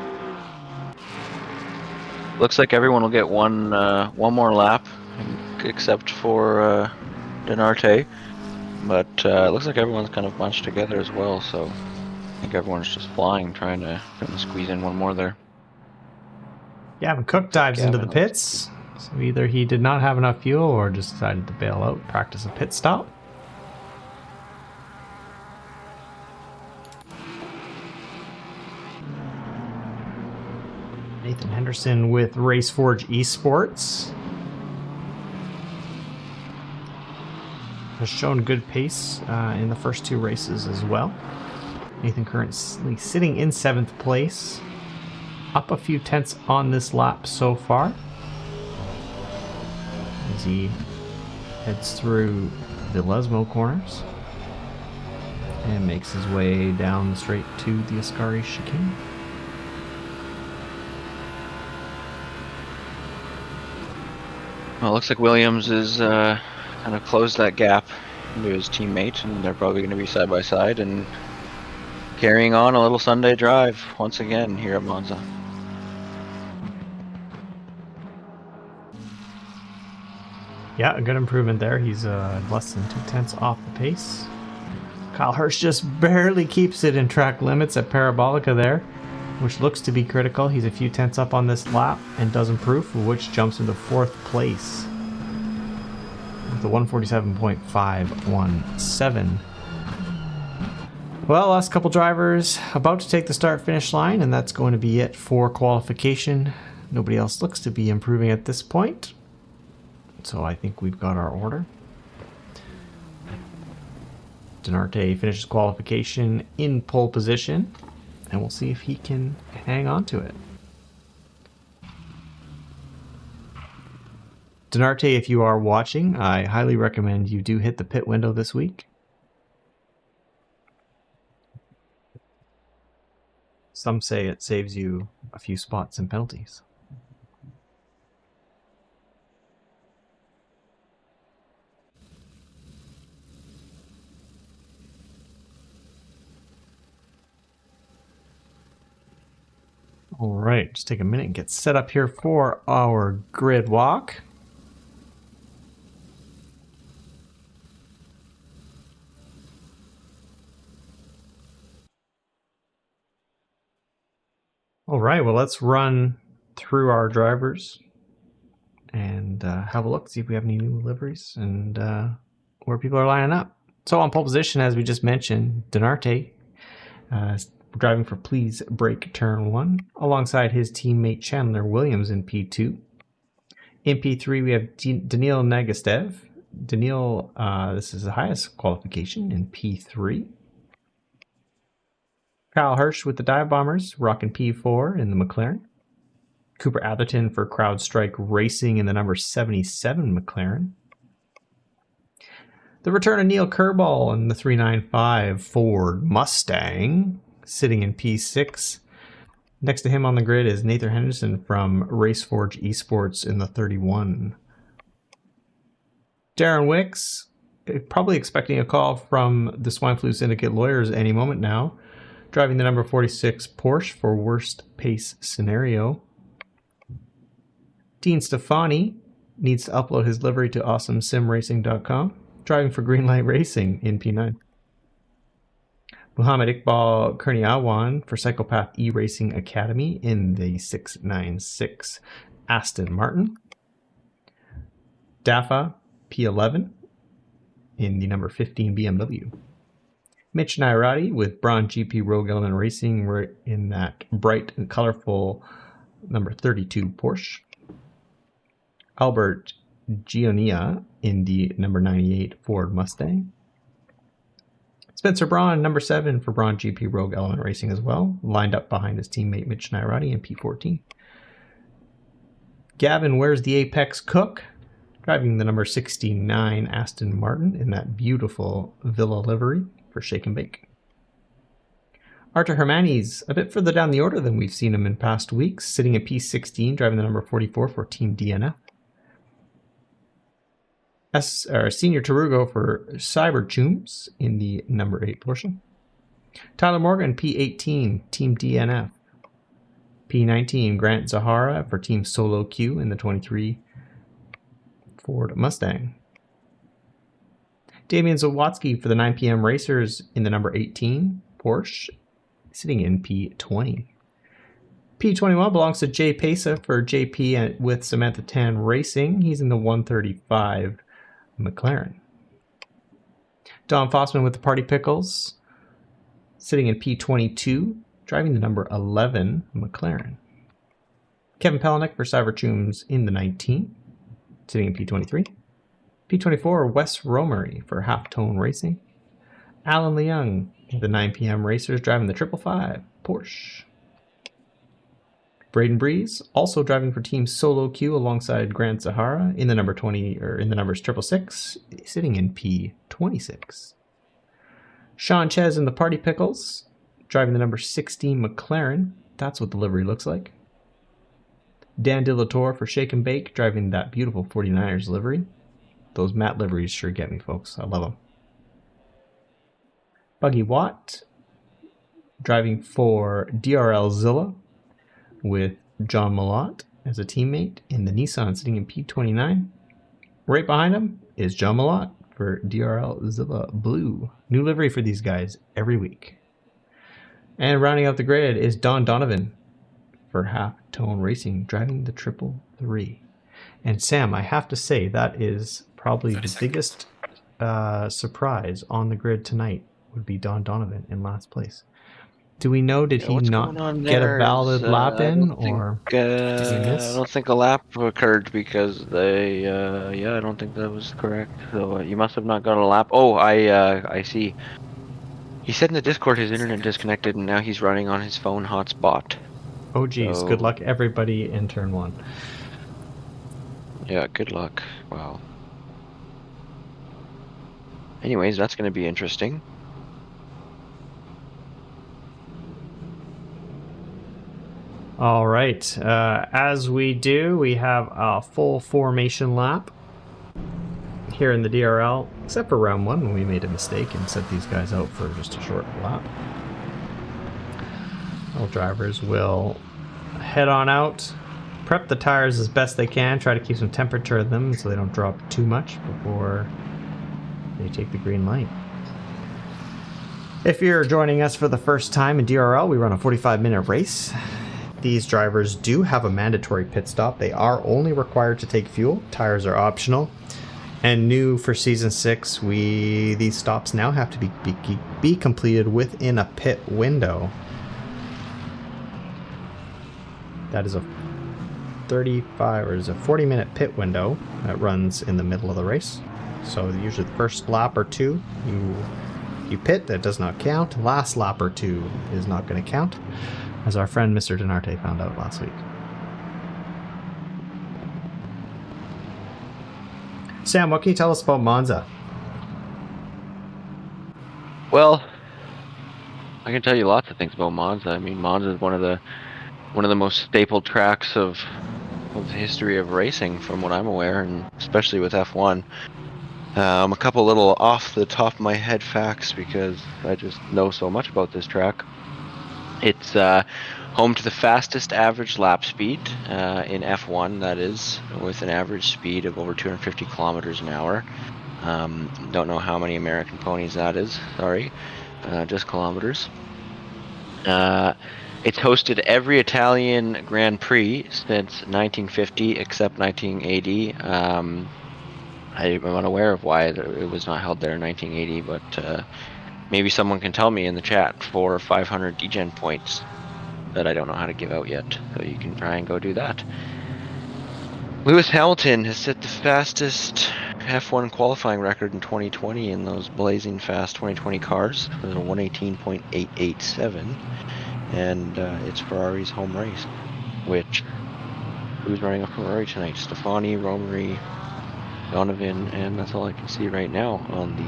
[SPEAKER 2] Looks like everyone will get one more lap, except for Denarte. But it looks like everyone's kind of bunched together as well, so I think everyone's just flying, trying to squeeze in one more there.
[SPEAKER 1] Gavin Cook dives into the pits. So either he did not have enough fuel or just decided to bail out, practice a pit stop. Nathan Henderson with Raceforge Esports. has shown good pace in the first 2 races as well. Nathan currently sitting in 7th place, up a few tenths on this lap so far, as he heads through the Lesmo corners and makes his way down the straight to the Ascari chicane.
[SPEAKER 2] Well, it looks like Williams is kind of closed that gap into his teammate, and they're probably going to be side by side and carrying on a little Sunday drive once again here at Monza.
[SPEAKER 1] Yeah, a good improvement there. He's less than 2 tenths off the pace. Kyle Hirsch just barely keeps it in track limits at Parabolica there, which looks to be critical. He's a few tenths up on this lap and does improve, which jumps into 4th place with a 147.517. Well, last couple drivers about to take the start-finish line, and that's going to be it for qualification. Nobody else looks to be improving at this point, so I think we've got our order. Denarte finishes qualification in pole position, and we'll see if he can hang on to it. Denarte, if you are watching, I highly recommend you do hit the pit window this week. Some say it saves you a few spots and penalties. All right, just take a minute and get set up here for our grid walk. All right, well, let's run through our drivers and have a look, see if we have any new liveries and where people are lining up. So on pole position, as we just mentioned, Denarte driving for Please Brake Turn 1, alongside his teammate Chandler Williams in P2. In P3, we have Daniil Nagastev. Daniil, this is the highest qualification in P3. Kyle Hirsch with the Dive Bombers, rocking P4 in the McLaren. Cooper Atherton for CrowdStrike Racing in the number 77 McLaren. The return of Neil Kerbal in the 395 Ford Mustang, sitting in P6. Next to him on the grid is Nathan Henderson from Raceforge Esports in the 31. Darren Wicks, probably expecting a call from the Swine Flu Syndicate lawyers any moment now, driving the number 46 Porsche for Worst Pace Scenario. Dean Stefani needs to upload his livery to awesomesimracing.com, driving for Greenlight Racing in P9. Muhammad Iqbal Kurniawan for Psychopath E-Racing Academy in the 696 Aston Martin. Dafa P11 in the number 15 BMW. Mitch Nairati with Braun GP Rogue Element Racing in that bright and colorful number 32 Porsche. Albert Gionia in the number 98 Ford Mustang. Spencer Braun, number 7 for Braun GP Rogue Element Racing as well, lined up behind his teammate Mitch Nairati in P14. Gavin Where's the Apex Cook, driving the number 69 Aston Martin in that beautiful Villa livery for Shake and Bake. Artur Hermanis, a bit further down the order than we've seen him in past weeks, sitting at P16, driving the number 44 for Team DNF. Senior Tarugo for Cyberchooms in the number 8 Porsche. Tyler Morgan, P18, Team DNF. P19, Grant Zahara for Team Solo Q in the 23 Ford Mustang. Damian Zawatsky for the 9 PM Racers in the number 18 Porsche, sitting in P20. P21 belongs to Jay Pesa for JP with Samantha Tan Racing. He's in the 135 McLaren. Don Fossman with the Party Pickles, sitting in P22, driving the number 11 McLaren. Kevin Pelanick for Cyberchooms in the 19, sitting in P23. P24, Wes Romery for Halftone Racing. Alan Leung, the 9 p.m. racers, driving the 555 Porsche. Braden Breeze, also driving for Team Solo Q alongside Grant Zahara in the number 20, or in the numbers 666, sitting in P26. Sean Ches in the Party Pickles, driving the number 16 McLaren. That's what the livery looks like. Dan Dillator for Shake and Bake, driving that beautiful 49ers livery. Those matte liveries sure get me, folks. I love them. Buggy Watt, driving for DRL Zilla with John Malott as a teammate in the Nissan, sitting in P29. Right behind him is John Malott for DRL Zilla Blue. New livery for these guys every week. And rounding out the grid is Don Donovan for Halftone Racing, driving the 333. And Sam, I have to say, that is probably the biggest surprise on the grid tonight would be Don Donovan in last place. Do we know, did he not get a valid lap in, or did he miss?
[SPEAKER 2] I don't think a lap occurred because they, I don't think that was correct. So you must have not got a lap. Oh, I see. He said in the Discord his internet disconnected and now he's running on his phone hotspot.
[SPEAKER 1] Oh geez, good luck everybody in turn 1.
[SPEAKER 2] Yeah, good luck. Wow. Anyways, that's going to be interesting.
[SPEAKER 1] All right, as we do, we have a full formation lap here in the DRL, except for round 1 when we made a mistake and set these guys out for just a short lap. All drivers will head on out, prep the tires as best they can, try to keep some temperature in them so they don't drop too much before they take the green light. If you're joining us for the first time in DRL, we run a 45-minute race. These drivers do have a mandatory pit stop. They are only required to take fuel. Tires are optional. And new for Season 6, these stops now have to be completed within a pit window. That is a 40-minute pit window that runs in the middle of the race. So usually the first lap or two, you pit, that does not count. Last lap or two is not going to count, as our friend Mr. Denarte found out last week. Sam, what can you tell us about Monza?
[SPEAKER 2] Well, I can tell you lots of things about Monza. I mean, Monza is one of the most staple tracks of the history of racing, from what I'm aware, and especially with F1. A couple little off the top of my head facts because I just know so much about this track. It's home to the fastest average lap speed in F1, that is, with an average speed of over 250 kilometers an hour. Don't know how many American ponies that is, sorry, just kilometers. It's hosted every Italian Grand Prix since 1950 except 1980. I'm unaware of why it was not held there in 1980, but maybe someone can tell me in the chat for 500 degen points that I don't know how to give out yet, so you can try and go do that. Lewis Hamilton has set the fastest F1 qualifying record in 2020 in those blazing fast 2020 cars with a 118.887, and it's Ferrari's home race. Who's running a Ferrari tonight? Stefani, Romery, Donovan, and that's all I can see right now on the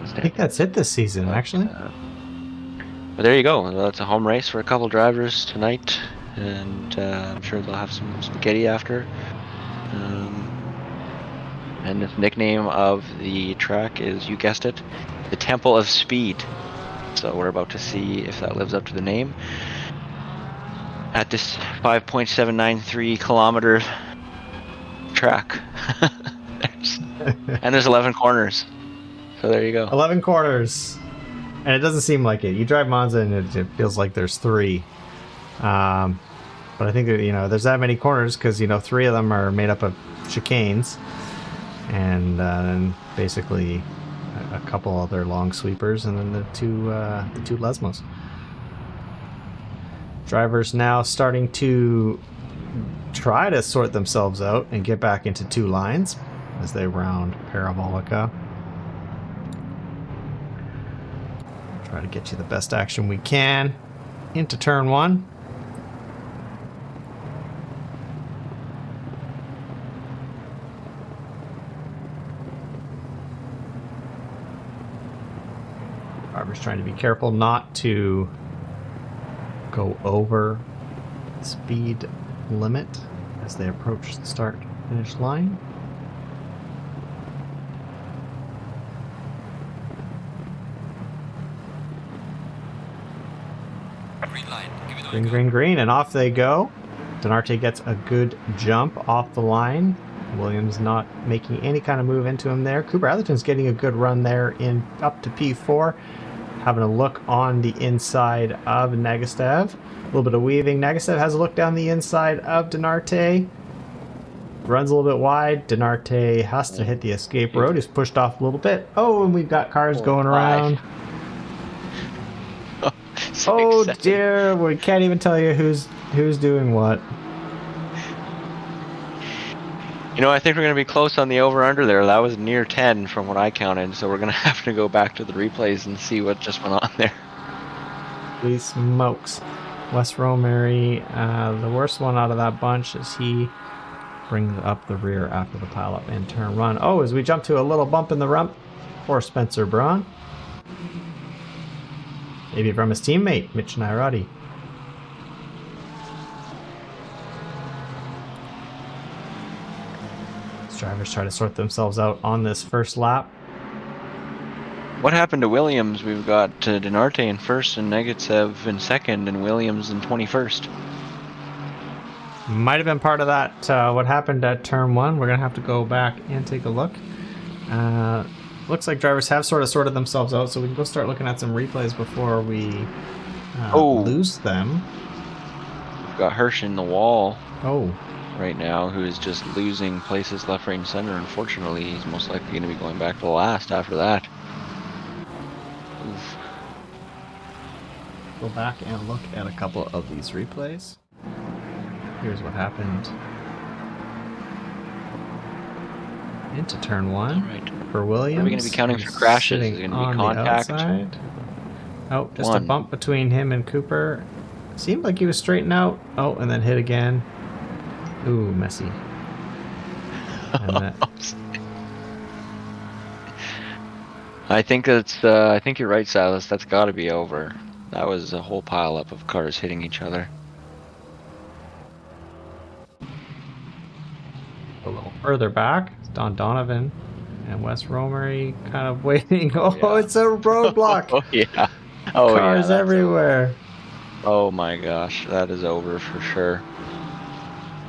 [SPEAKER 2] stand.
[SPEAKER 1] I think that's it this season, actually.
[SPEAKER 2] But there you go. That's a home race for a couple drivers tonight, and I'm sure they'll have some spaghetti after. And the nickname of the track is, you guessed it, the Temple of Speed. So we're about to see if that lives up to the name. At this 5.793 kilometer track. And there's 11 corners. So there you go.
[SPEAKER 1] 11 corners. And it doesn't seem like it. You drive Monza and it feels like there's 3. But I think that, there's that many corners because, 3 of them are made up of chicanes. And then basically a couple other long sweepers and then the two Lesmos. Drivers now starting to try to sort themselves out and get back into 2 lines. as they round Parabolica. Try to get you the best action we can into turn 1. Driver's trying to be careful not to go over the speed limit as they approach the start-finish line. Green, green, green, and off they go. Denarte gets a good jump off the line. Williams not making any kind of move into him there. Cooper Atherton's getting a good run there in up to P4. Having a look on the inside of Negastev. A little bit of weaving. Negastev has a look down the inside of Denarte. Runs a little bit wide. Denarte has to hit the escape road. He's pushed off a little bit. Oh, and we've got cars going around. Oh dear, we can't even tell you who's doing what.
[SPEAKER 2] You know, I think we're going to be close on the over-under there. That was near 10 from what I counted, so we're going to have to go back to the replays and see what just went on there.
[SPEAKER 1] Holy smokes. Wes Romary, the worst one out of that bunch as he brings up the rear after the pile-up and turn run. Oh, as we jump to a little bump in the rump for Spencer Braun. Maybe from his teammate, Mitch Nairati. These drivers try to sort themselves out on this first lap.
[SPEAKER 2] What happened to Williams? We've got Denarte in first and Negatsev in second and Williams in 21st.
[SPEAKER 1] Might have been part of that, what happened at turn 1. We're going to have to go back and take a look. Looks like drivers have sort of sorted themselves out, so we can go start looking at some replays before we lose them.
[SPEAKER 2] We've got Hirsch in the wall right now, who is just losing places left, right, and center. Unfortunately, he's most likely going to be going back to last after that. Oof.
[SPEAKER 1] Go back and look at a couple of these replays. Here's what happened into turn 1.
[SPEAKER 2] Right.
[SPEAKER 1] For Williams.
[SPEAKER 2] Are we going to be counting for crashes? Is it going to be contact?
[SPEAKER 1] Oh, just a bump between him and Cooper. Seemed like he was straightened out. Oh, and then hit again. Ooh, messy.
[SPEAKER 2] I think that's. I think you're right, Silas. That's got to be over. That was a whole pile up of cars hitting each other.
[SPEAKER 1] A little further back, it's Don Donovan and Wes Romary kind of waiting. Oh, yeah. It's a roadblock.
[SPEAKER 2] Oh yeah. Oh
[SPEAKER 1] cars everywhere.
[SPEAKER 2] Oh my gosh, that is over for sure.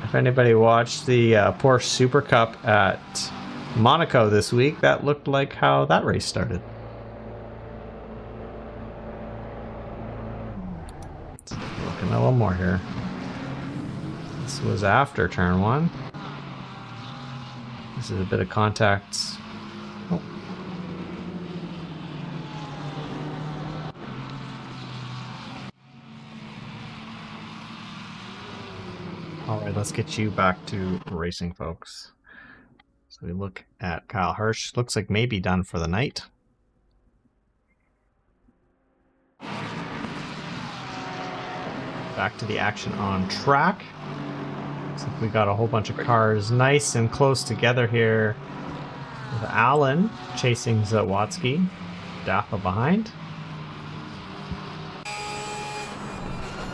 [SPEAKER 1] If anybody watched the Porsche Super Cup at Monaco this week, that looked like how that race started. Looking at a little more here. This was after turn 1. This is a bit of contact. Oh. Alright, let's get you back to racing, folks. So we look at Kyle Hirsch. Looks like maybe done for the night. Back to the action on track. Looks like we got a whole bunch of cars nice and close together here. With Allen chasing Zawatsky. Daffa behind.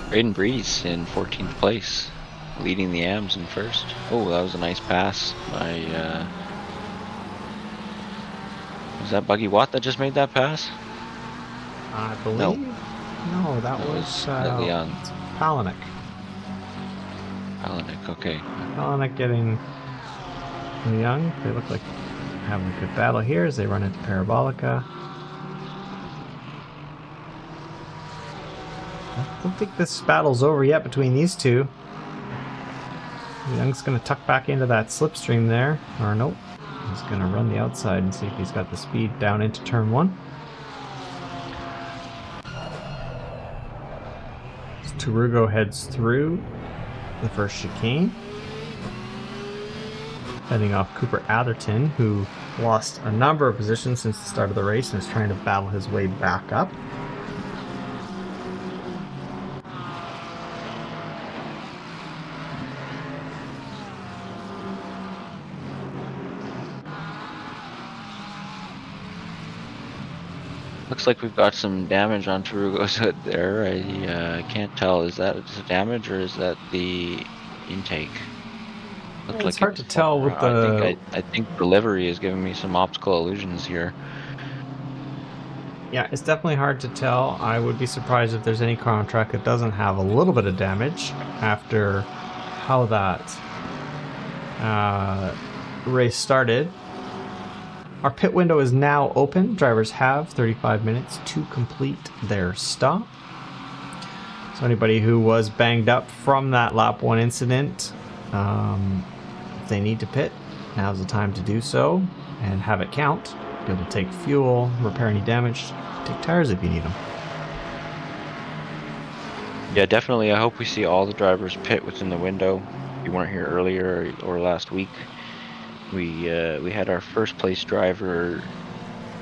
[SPEAKER 2] Braden Breeze in 14th place, leading the AMs in first. Oh, that was a nice pass by, was that Buggy Watt that just made that pass?
[SPEAKER 1] I believe. No, that was
[SPEAKER 2] Leon.
[SPEAKER 1] Palaniuk.
[SPEAKER 2] Palaniuk, okay.
[SPEAKER 1] Palaniuk getting Young. They look like having a good battle here as they run into Parabolica. I don't think this battle's over yet between these two. Young's going to tuck back into that slipstream there. Or nope. He's going to run the outside and see if he's got the speed down into turn 1. Tarugo heads through the first chicane. Heading off Cooper Atherton, who lost a number of positions since the start of the race and is trying to battle his way back up.
[SPEAKER 2] Looks like we've got some damage on Tarugo's hood there. I can't tell. Is that damage or is that the intake? Looks
[SPEAKER 1] It's hard to tell with
[SPEAKER 2] I think the livery is giving me some optical illusions here.
[SPEAKER 1] Yeah, it's definitely hard to tell. I would be surprised if there's any car on track that doesn't have a little bit of damage after how that race started. Our pit window is now open. Drivers have 35 minutes to complete their stop. So anybody who was banged up from that lap 1 incident, if they need to pit, now's the time to do so and have it count. Be able to take fuel, repair any damage, take tires if you need them.
[SPEAKER 2] Yeah, definitely. I hope we see all the drivers pit within the window. If you weren't here earlier or last week, we had our first place driver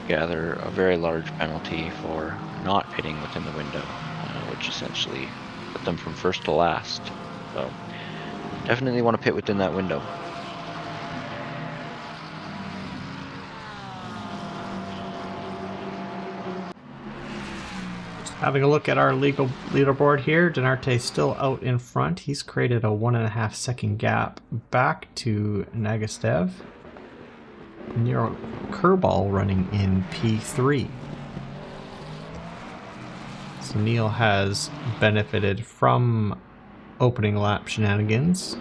[SPEAKER 2] gather a very large penalty for not pitting within the window, which essentially put them from first to last. So definitely want to pit within that window.
[SPEAKER 1] Having a look at our leaderboard here, Denarte's still out in front. He's created a 1.5 second gap back to Nagastev. Nero Kerbal running in P3. So Neil has benefited from opening lap shenanigans.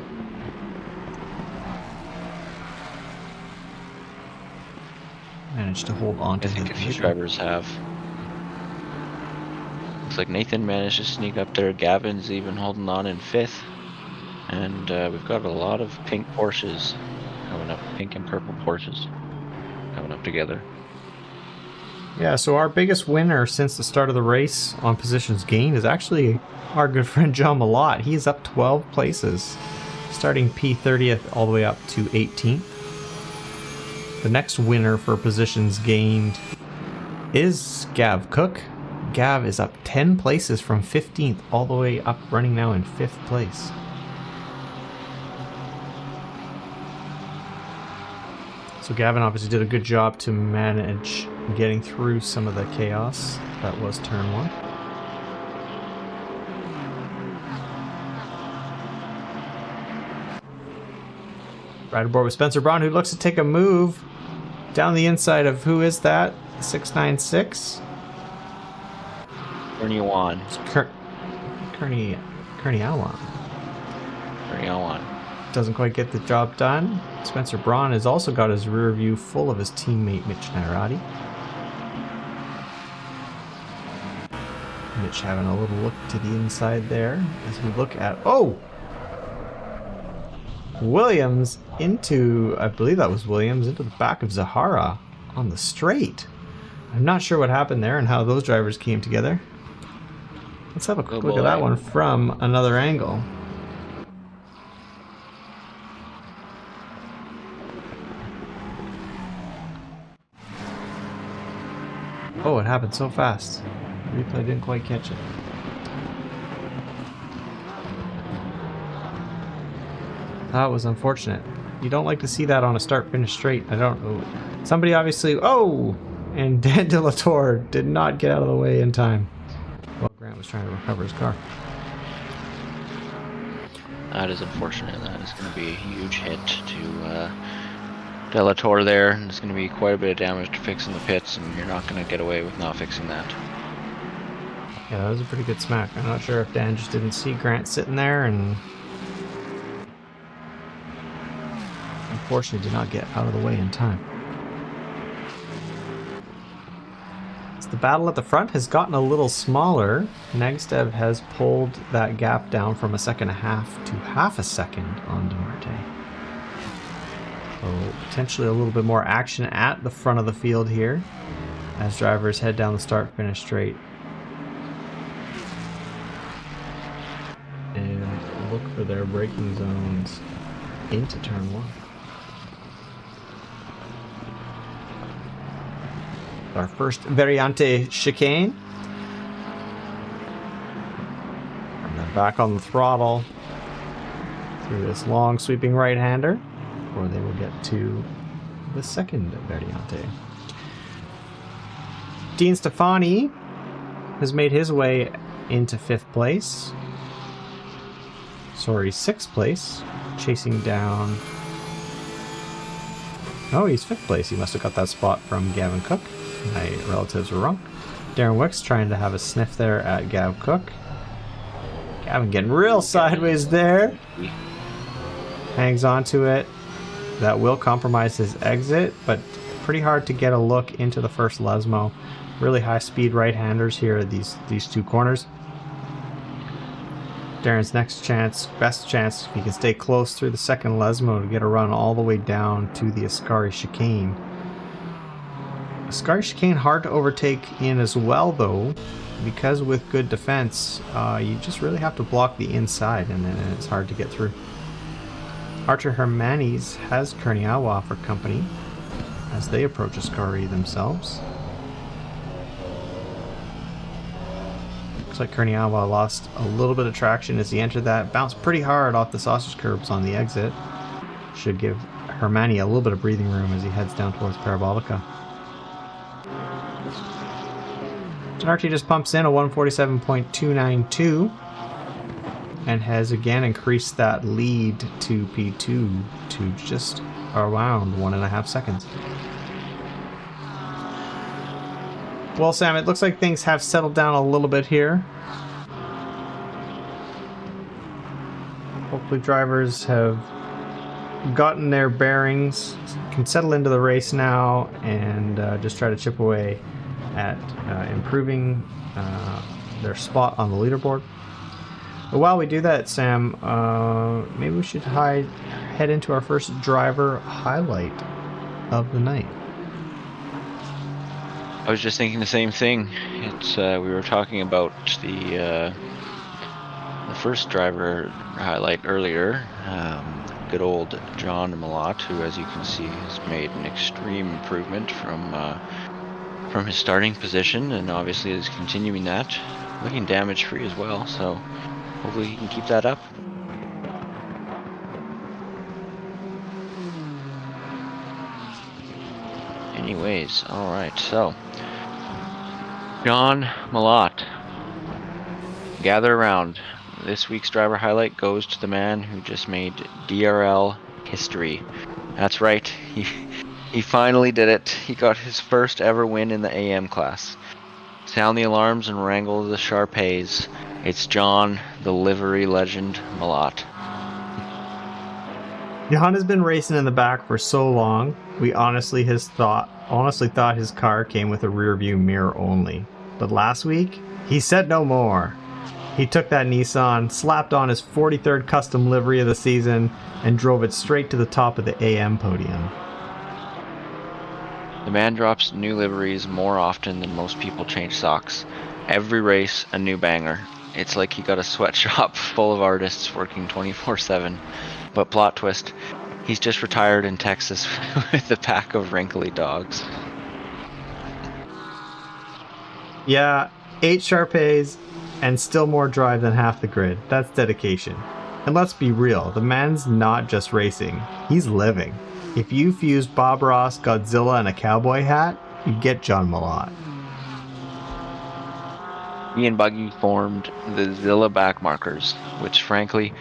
[SPEAKER 1] Managed to hold on to
[SPEAKER 2] I think a few drivers have. Looks like Nathan managed to sneak up there. Gavin's even holding on in 5th. And we've got a lot of pink Porsches coming up. Pink and purple Porsches coming up together.
[SPEAKER 1] Yeah, so our biggest winner since the start of the race on positions gained is actually our good friend John Malott. He's up 12 places, starting P30th all the way up to 18th. The next winner for positions gained is Gav Cook. Gav is up 10 places from 15th all the way up, running now in 5th place. So Gavin obviously did a good job to manage getting through some of the chaos that was turn 1. Right aboard with Spencer Brown, who looks to take a move down the inside of, who is that? 696?
[SPEAKER 2] Kearney Awan.
[SPEAKER 1] Kearney Awan.
[SPEAKER 2] Kearney Awan.
[SPEAKER 1] Doesn't quite get the job done. Spencer Braun has also got his rear view full of his teammate Mitch Nairati. Mitch having a little look to the inside there as we look at, oh! Williams into, I believe that was Williams, into the back of Zahara on the straight. I'm not sure what happened there and how those drivers came together. Let's have a quick look at that one from another angle. Oh, it happened so fast. The replay didn't quite catch it. That was unfortunate. You don't like to see that on a start-finish straight. I don't know. Somebody obviously... Oh! And Dan De La Torre did not get out of the way in time. Well, Grant was trying to recover his car.
[SPEAKER 2] That is unfortunate. That is going to be a huge hit to De La Torre there. And there's going to be quite a bit of damage to fixing the pits, and you're not going to get away with not fixing that.
[SPEAKER 1] Yeah, that was a pretty good smack. I'm not sure if Dan just didn't see Grant sitting there and unfortunately did not get out of the way in time. The battle at the front has gotten a little smaller. Nagstev has pulled that gap down from 1.5 seconds to 0.5 seconds on Duarte. So potentially a little bit more action at the front of the field here as drivers head down the start-finish straight and look for their braking zones into turn 1. Our first Variante chicane. And then back on the throttle through this long sweeping right-hander, or they will get to the second Variante. Dean Stefani has made his way into 5th place. Sorry, 6th place, chasing down... Oh, he's 5th place. He must have got that spot from Gavin Cook. My relatives were wrong. Darren Wicks trying to have a sniff there at Gav Cook. Gavin getting real sideways there. Hangs on to it. That will compromise his exit, but pretty hard to get a look into the first Lesmo. Really high speed right-handers here at these two corners. Darren's next chance, best chance, if he can stay close through the second Lesmo to get a run all the way down to the Ascari chicane. Ascari chicane hard to overtake in as well though, because with good defense, you just really have to block the inside and then it's hard to get through. Archer Hermanis has Kurniawa for company as they approach Ascari themselves. Looks like Kurniawa lost a little bit of traction as he entered that. Bounced pretty hard off the sausage curbs on the exit. Should give Hermani a little bit of breathing room as he heads down towards Parabolica. Janarchi just pumps in a 147.292 and has again increased that lead to P2 to just around 1.5 seconds. Well, Sam, it looks like things have settled down a little bit here. Hopefully drivers have gotten their bearings, can settle into the race now, and just try to chip away at improving their spot on the leaderboard. But while we do that, Sam, maybe we should head into our first driver highlight of the night.
[SPEAKER 2] I was just thinking the same thing. It's we were talking about the first driver highlight earlier. Good old John Malott, who, as you can see, has made an extreme improvement from his starting position, and obviously is continuing that, looking damage-free as well. So hopefully he can keep that up. Anyways, all right. So. John Malott. Gather around. This week's driver highlight goes to the man who just made DRL history. That's right, he finally did it. He got his first ever win in the AM class. Sound the alarms and wrangle the Sharpays. It's John, the livery legend, Malott.
[SPEAKER 1] John has been racing in the back for so long, we honestly thought his car came with a rear view mirror only. But last week, he said no more. He took that Nissan, slapped on his 43rd custom livery of the season, and drove it straight to the top of the AM podium.
[SPEAKER 2] The man drops new liveries more often than most people change socks. Every race, a new banger. It's like he got a sweatshop full of artists working 24/7. But plot twist, he's just retired in Texas with a pack of wrinkly dogs.
[SPEAKER 1] Yeah, 8 Sharpays and still more drive than half the grid. That's dedication. And let's be real, the man's not just racing, he's living. If you fused Bob Ross, Godzilla, and a cowboy hat, you get John Malott.
[SPEAKER 2] He and Buggy formed the Zilla Backmarkers, which frankly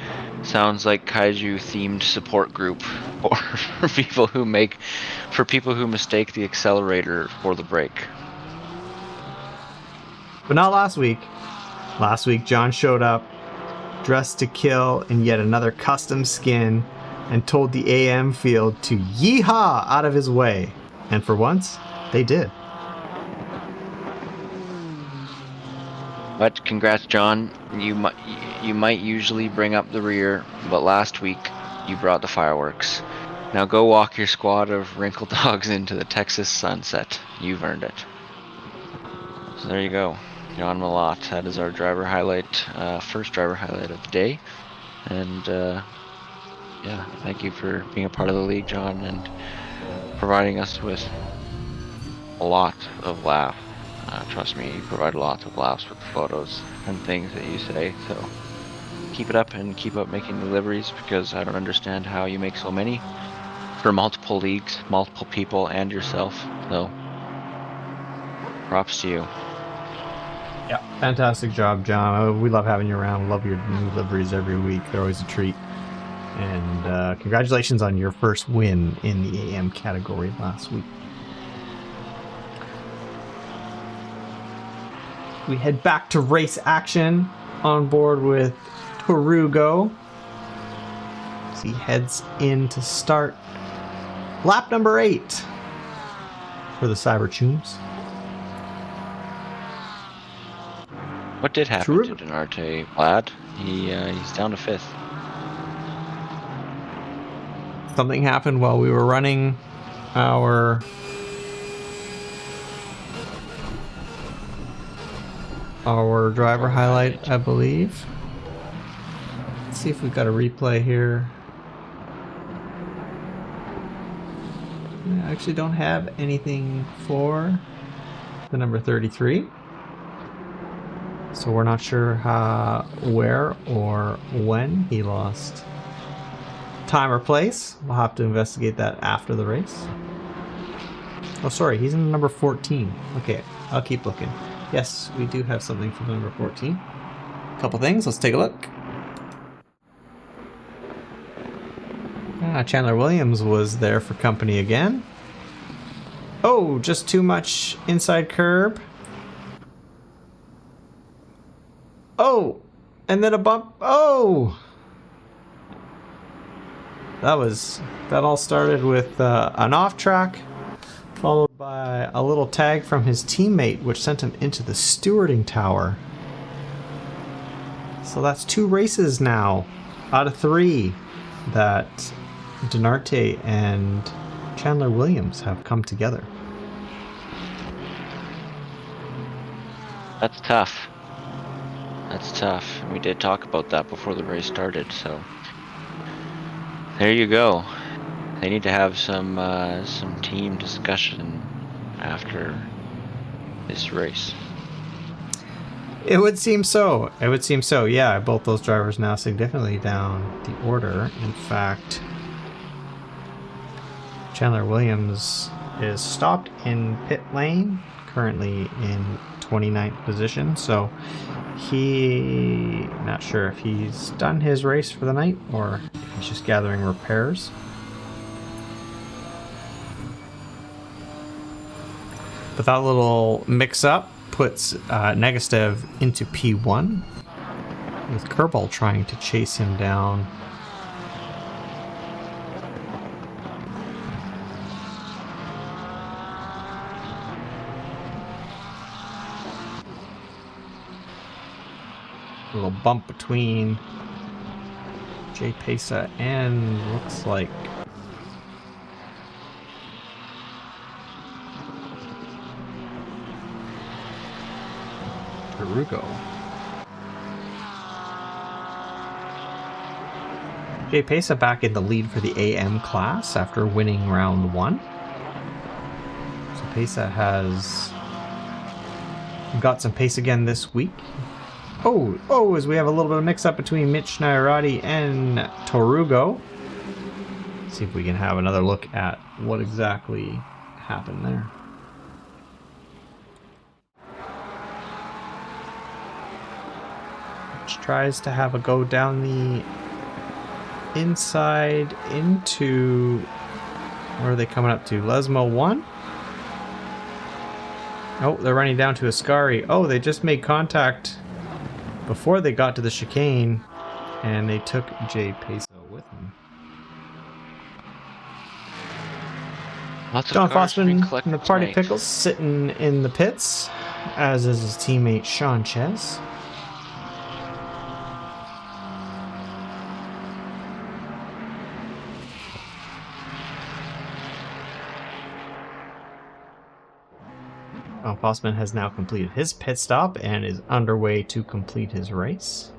[SPEAKER 2] sounds like kaiju themed support group for people who mistake the accelerator for the brake.
[SPEAKER 1] But not last week. Last week, John showed up, dressed to kill in yet another custom skin, and told the AM field to yeehaw out of his way. And for once, they did.
[SPEAKER 2] But congrats, John. You might usually bring up the rear, but last week you brought the fireworks. Now go walk your squad of wrinkled dogs into the Texas sunset. You've earned it. So there you go. John Malott. That is our driver highlight, first driver highlight of the day. And yeah, thank you for being a part of the league, John, and providing us with a lot of laughs. Trust me, you provide lots of laughs with the photos and things that you say. So keep it up and keep up making deliveries, because I don't understand how you make so many for multiple leagues, multiple people, and yourself. So props to you.
[SPEAKER 1] Yeah, fantastic job, John. We love having you around. Love your new deliveries every week. They're always a treat. And congratulations on your first win in the AM category last week. We head back to race action on board with Torugo. As he heads in to start lap number 8 for the Cybertunes.
[SPEAKER 2] What did happen to Denarte, Vlad? He's down to 5th.
[SPEAKER 1] Something happened while we were running our driver highlight, I believe. Let's see if we've got a replay here. I actually don't have anything for the number 33. So we're not sure where or when he lost time or place. We'll have to investigate that after the race. Oh, sorry, he's in number 14. Okay, I'll keep looking. Yes, we do have something for number 14. A couple things, let's take a look. Chandler Williams was there for company again. Oh, just too much inside curb. Oh, and then a bump. Oh! That all started with an off track, followed by a little tag from his teammate, which sent him into the stewarding tower. So that's 2 races now out of 3 that Denarte and Chandler Williams have come together.
[SPEAKER 2] That's tough. That's tough. We did talk about that before the race started, so there you go. They need to have some team discussion after this race.
[SPEAKER 1] It would seem so. It would seem so. Yeah, both those drivers now significantly down the order. In fact, Chandler Williams is stopped in pit lane, currently in 29th position. So not sure if he's done his race for the night or if he's just gathering repairs. But that little mix-up puts Negastev into P1, with Kerbal trying to chase him down. A little bump between Jay Pesa and looks like Torugo. Jay Pesa back in the lead for the AM class after winning round 1. So Pesa has got some pace again this week. Oh, as we have a little bit of mix-up between Mitch Nairati and Torugo. Let's see if we can have another look at what exactly happened there. Mitch tries to have a go down the inside into... Where are they coming up to? Lesmo 1? Oh, they're running down to Ascari. Oh, they just made contact before they got to the chicane, and they took Jay Pesa with them. John Fossman and the Party Pickles sitting in the pits, as is his teammate Sean Ches. Fossman has now completed his pit stop and is underway to complete his race.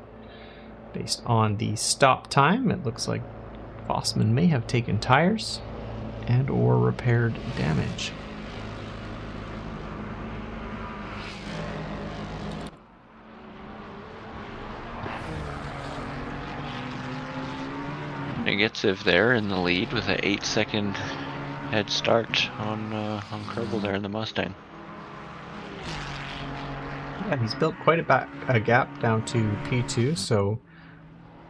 [SPEAKER 1] Based on the stop time, it looks like Fossman may have taken tires and or repaired damage.
[SPEAKER 2] Negative there in the lead with an 8-second head start on Kerbal there in the Mustang.
[SPEAKER 1] Yeah, he's built quite a gap down to P2, so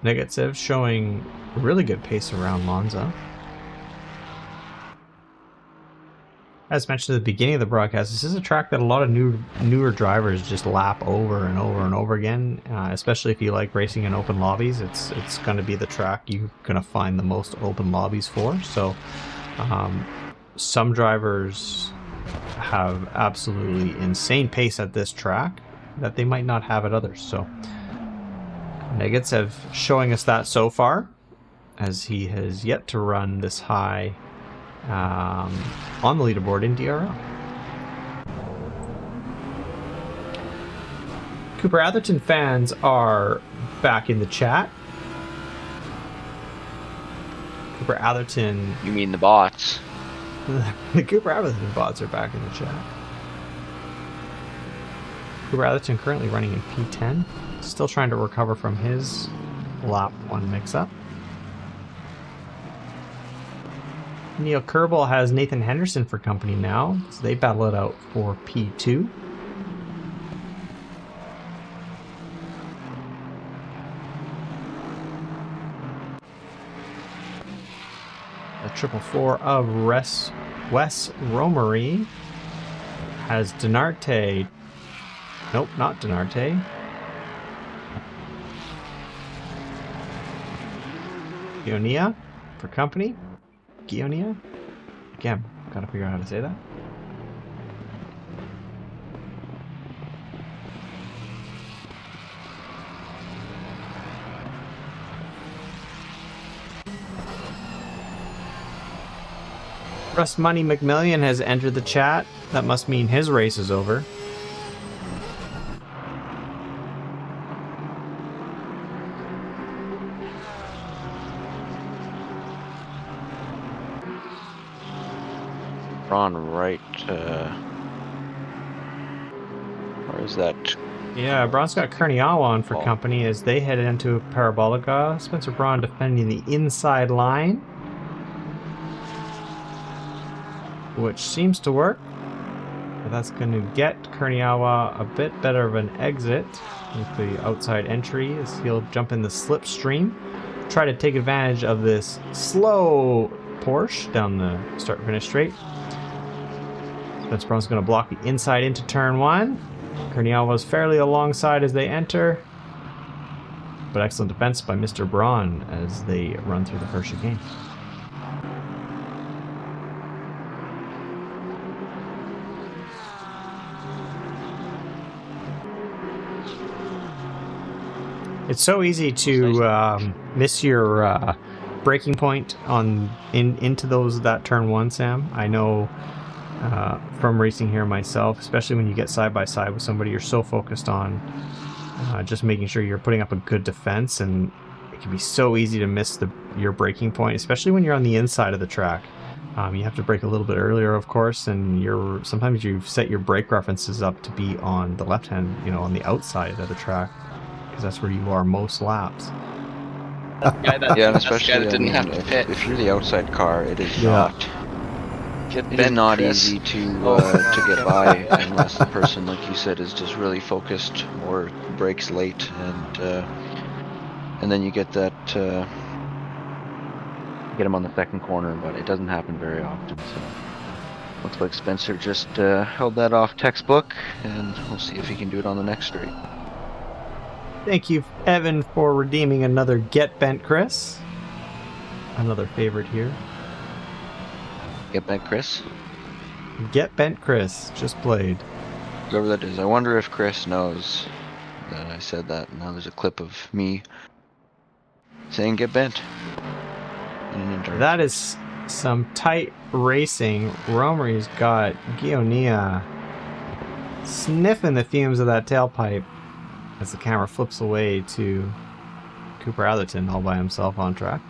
[SPEAKER 1] Negative showing really good pace around Monza. As mentioned at the beginning of the broadcast, this is a track that a lot of newer drivers just lap over and over and over again, especially if you like racing in open lobbies. It's going to be the track you're going to find the most open lobbies for. So some drivers have absolutely insane pace at this track that they might not have at others. So Negative showing us that so far, as he has yet to run this high on the leaderboard in DRL. Cooper Atherton fans are back in the chat. Cooper Atherton...
[SPEAKER 2] You mean the bots?
[SPEAKER 1] The Cooper Atherton bots are back in the chat. Cooper Atherton currently running in P10. Still trying to recover from his lap 1 mix-up. Neil Kerbal has Nathan Henderson for company now, so they battle it out for P2. The 444 of Wes Romery has Denarte. Nope, not Denarte. Ionia for company. Gionia? Again, gotta figure out how to say that. Russ Money McMillian has entered the chat. That must mean his race is over.
[SPEAKER 2] On right, or is that?
[SPEAKER 1] Yeah, Braun's got Kurniawa on for company as they head into Parabolica. Spencer Braun defending the inside line, which seems to work. But that's going to get Kurniawa a bit better of an exit with the outside entry as he'll jump in the slipstream. Try to take advantage of this slow Porsche down the start-finish straight. Spencer Braun's going to block the inside into turn 1. Kurniawa's fairly alongside as they enter. But excellent defense by Mr. Braun as they run through the first chicane. It's so easy to miss your braking point into that turn 1, Sam. I know from racing here myself, especially when you get side by side with somebody, you're so focused on just making sure you're putting up a good defense, and it can be so easy to miss your braking point, especially when you're on the inside of the track. You have to brake a little bit earlier, of course, and sometimes you've set your brake references up to be on the left hand, on the outside of the track, because that's where you are most laps.
[SPEAKER 2] Yeah, and especially that didn't have to pit. If you're the outside car, it is not. It is not easy to get by unless the person, like you said, is just really focused or brakes late, and then you get that get him on the second corner, but it doesn't happen very often. So looks like Spencer just held that off textbook, and we'll see if he can do it on the next straight.
[SPEAKER 1] Thank you, Evan, for redeeming another Get Bent Chris. Another favorite here.
[SPEAKER 2] Get Bent Chris?
[SPEAKER 1] Get Bent Chris, just played.
[SPEAKER 2] Whoever that is. I wonder if Chris knows that I said that. Now there's a clip of me saying get bent.
[SPEAKER 1] That is some tight racing. Romery's got Gionia sniffing the fumes of that tailpipe as the camera flips away to Cooper Atherton all by himself on track.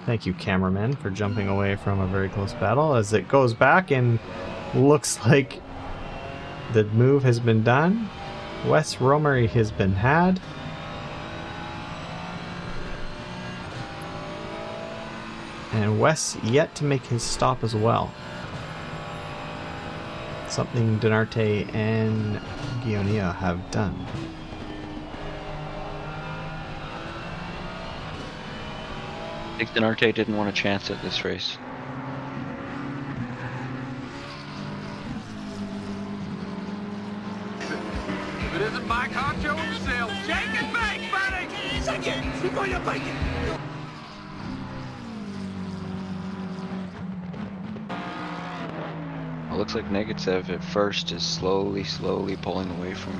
[SPEAKER 1] Thank you, cameraman, for jumping away from a very close battle as it goes back and looks like the move has been done. Wes Romery has been had. And Wes yet to make his stop as well. Something Denarte and Gionia have done.
[SPEAKER 2] I think Denarte didn't want a chance at this race.
[SPEAKER 3] If it isn't Mike Honcho in the sail, shake and bake, buddy! Shake it! Before you bake it!
[SPEAKER 2] It looks like Negatsev at first is slowly pulling away from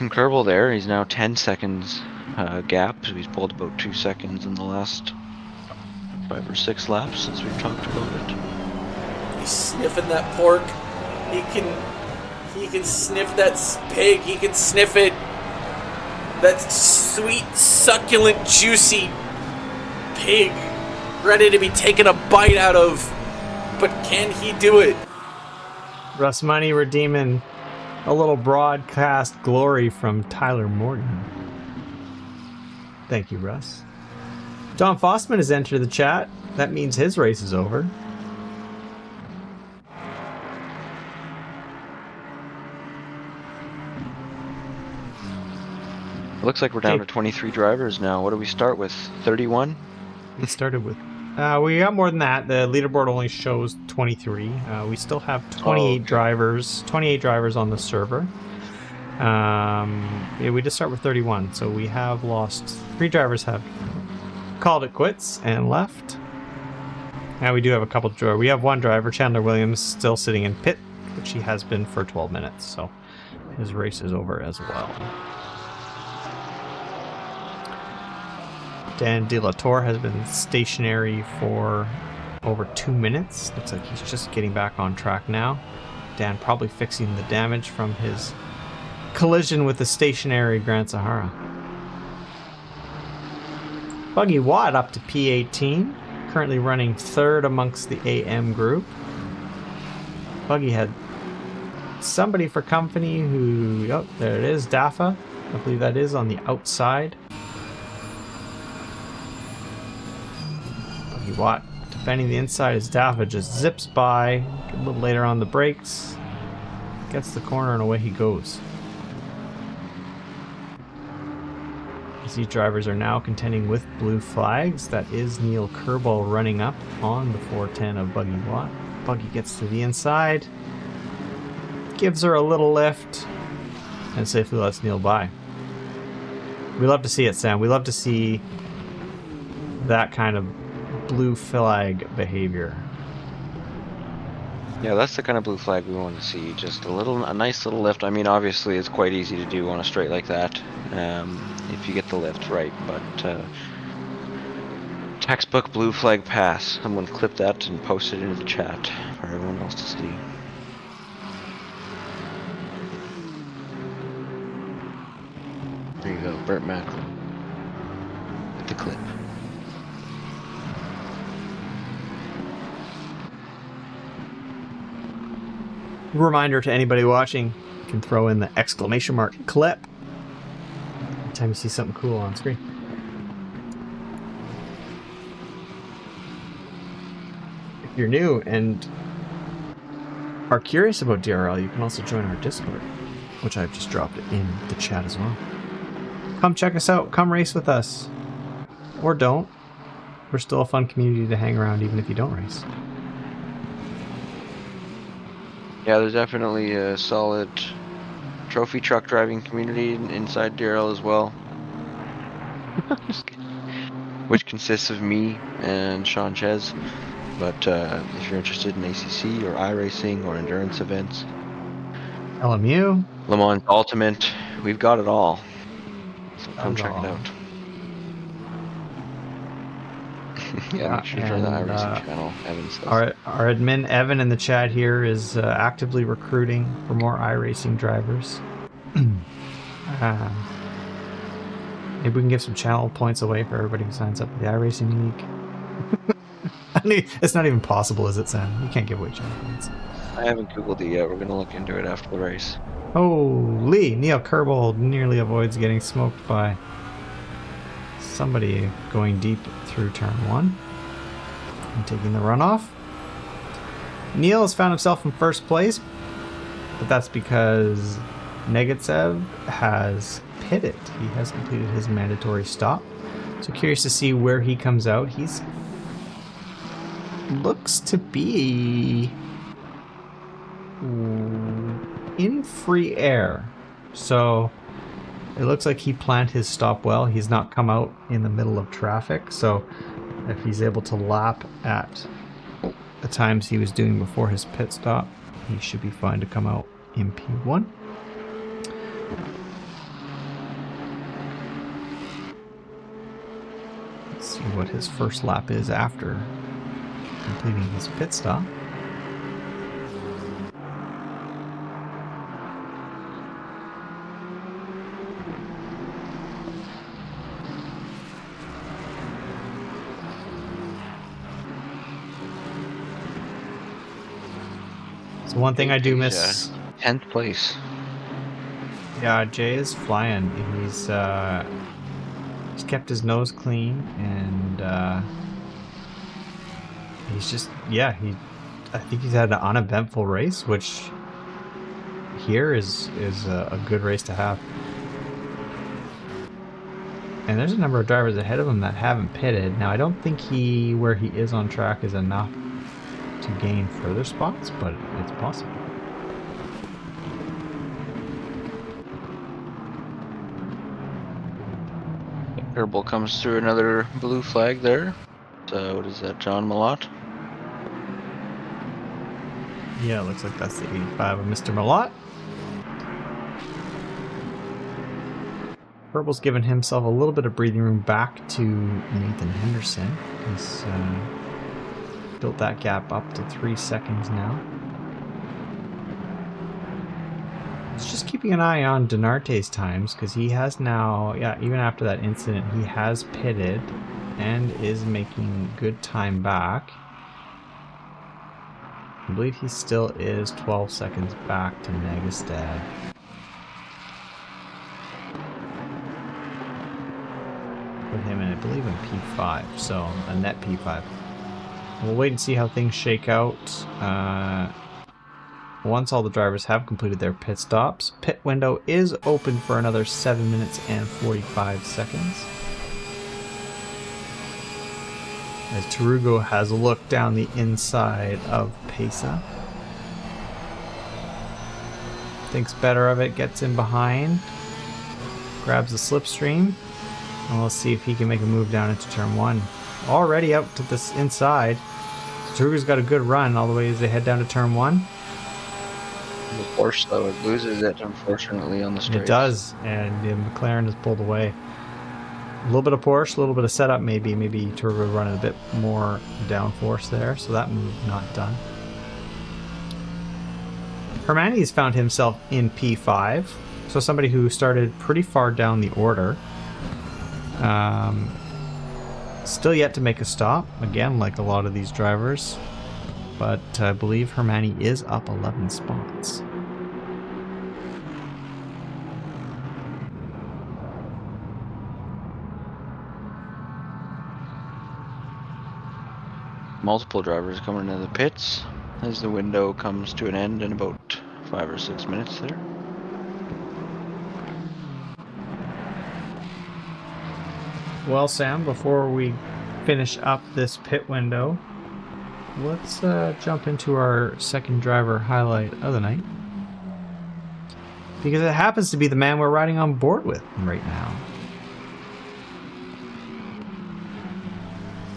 [SPEAKER 2] Kerbal there. He's now 10 seconds gap, so he's pulled about 2 seconds in the last 5 or 6 laps since we've talked about it.
[SPEAKER 4] He's sniffing that pork. He can sniff that pig. He can sniff it. That sweet, succulent, juicy pig, ready to be taken a bite out of. But can he do it?
[SPEAKER 1] Russ Money redeeming a little broadcast glory from Tyler Morgan. Thank you, Russ. John Fossman has entered the chat. That means his race is over.
[SPEAKER 2] It looks like we're down to 23 drivers now. What do we start with? 31?
[SPEAKER 1] We started with... we got more than that. The leaderboard only shows 23. We still have 28 drivers. 28 drivers on the server. Yeah, we just start with 31. So we have lost... 3 drivers have called it quits and left. Now we do have a couple of drivers. We have one driver, Chandler Williams, still sitting in pit, which he has been for 12 minutes. So his race is over as well. Dan De La Torre has been stationary for over 2 minutes. Looks like he's just getting back on track now. Dan probably fixing the damage from his collision with the stationary Grand Sahara. Buggy Watt up to P18, currently running third amongst the AM group. Buggy had somebody for company who, oh, there it is, Daffa. I believe that is on the outside. Watt defending the inside as Daffa just zips by a little later on the brakes, gets the corner, and away he goes. As these drivers are now contending with blue flags. That is Neil Kerbal running up on the 410 of Buggy Watt. Buggy gets to the inside, gives her a little lift, and safely lets Neil by. We love to see it, Sam. We love to see that kind of blue flag behavior.
[SPEAKER 2] Yeah, that's the kind of blue flag we want to see. Just a nice little lift. I mean, obviously it's quite easy to do on a straight like that, if you get the lift right. But textbook blue flag pass. I'm gonna clip that and post it into the chat for everyone else to see. There you go, Burt Macklin with the clip.
[SPEAKER 1] Reminder to anybody watching, you can throw in the exclamation mark clip anytime you see something cool on screen. If you're new and are curious about DRL, you can also join our Discord, which I've just dropped in the chat as well. Come check us out. Come race with us. Or don't. We're still a fun community to hang around even if you don't race.
[SPEAKER 2] Yeah, there's definitely a solid trophy truck driving community inside DRL as well. Which consists of me and Sean Ches. But if you're interested in ACC or iRacing or endurance events,
[SPEAKER 1] LMU,
[SPEAKER 2] Le Mans Ultimate, we've got it all. So come check it out. Yeah, make sure to join the iRacing channel. Evan says.
[SPEAKER 1] Our admin Evan in the chat here is actively recruiting for more iRacing drivers. Maybe we can give some channel points away for everybody who signs up for the iRacing League. I mean, it's not even possible, is it, Sam? You can't give away channel points.
[SPEAKER 2] I haven't Googled it yet. We're going to look into it after the race.
[SPEAKER 1] Holy! Neil Kerbal nearly avoids getting smoked by somebody going deep through turn 1 and taking the runoff. Neil has found himself in first place, but that's because Negatsev has pitted. He has completed his mandatory stop. So curious to see where he comes out. He's looks to be in free air. So it looks like he planned his stop well. He's not come out in the middle of traffic. So if he's able to lap at the times he was doing before his pit stop, he should be fine to come out in P1. Let's see what his first lap is after completing his pit stop. So one thing I do miss...
[SPEAKER 2] 10th place.
[SPEAKER 1] Yeah, Jay is flying. He's kept his nose clean, and he's just, yeah, I think he's had an uneventful race, which here is a good race to have. And there's a number of drivers ahead of him that haven't pitted. Now, I don't think where he is on track is enough to gain further spots, but it's possible.
[SPEAKER 2] Herbal comes through another blue flag there. So what is that, John Malott?
[SPEAKER 1] Yeah, it looks like that's the 85 of Mr. Malott. Herbal's given himself a little bit of breathing room back to Nathan Henderson. He's built that gap up to 3 seconds now. It's just keeping an eye on Denarte's times, because he has now, yeah, even after that incident, he has pitted and is making good time back. I believe he still is 12 seconds back to Negastad. With him in, I believe, in P5, so a net P5. We'll wait and see how things shake out. Once all the drivers have completed their pit stops, pit window is open for another 7 minutes and 45 seconds. As Tarugo has a look down the inside of Pesa. Thinks better of it, gets in behind, grabs the slipstream, and we'll see if he can make a move down into turn 1. Already out to this inside. Tarugo's got a good run all the way as they head down to turn 1.
[SPEAKER 2] The Porsche, though, it loses it, unfortunately, on the straight.
[SPEAKER 1] It does, and the McLaren has pulled away. A little bit of Porsche, a little bit of setup, maybe Turbo running a bit more downforce there, so that move not done. Hermani's found himself in P5, so somebody who started pretty far down the order. Still yet to make a stop, again, like a lot of these drivers. But I believe Hermani is up 11 spots.
[SPEAKER 2] Multiple drivers coming into the pits as the window comes to an end in about 5 or 6 minutes there.
[SPEAKER 1] Well, Sam, before we finish up this pit window, let's jump into our second driver highlight of the night. Because it happens to be the man we're riding on board with right now.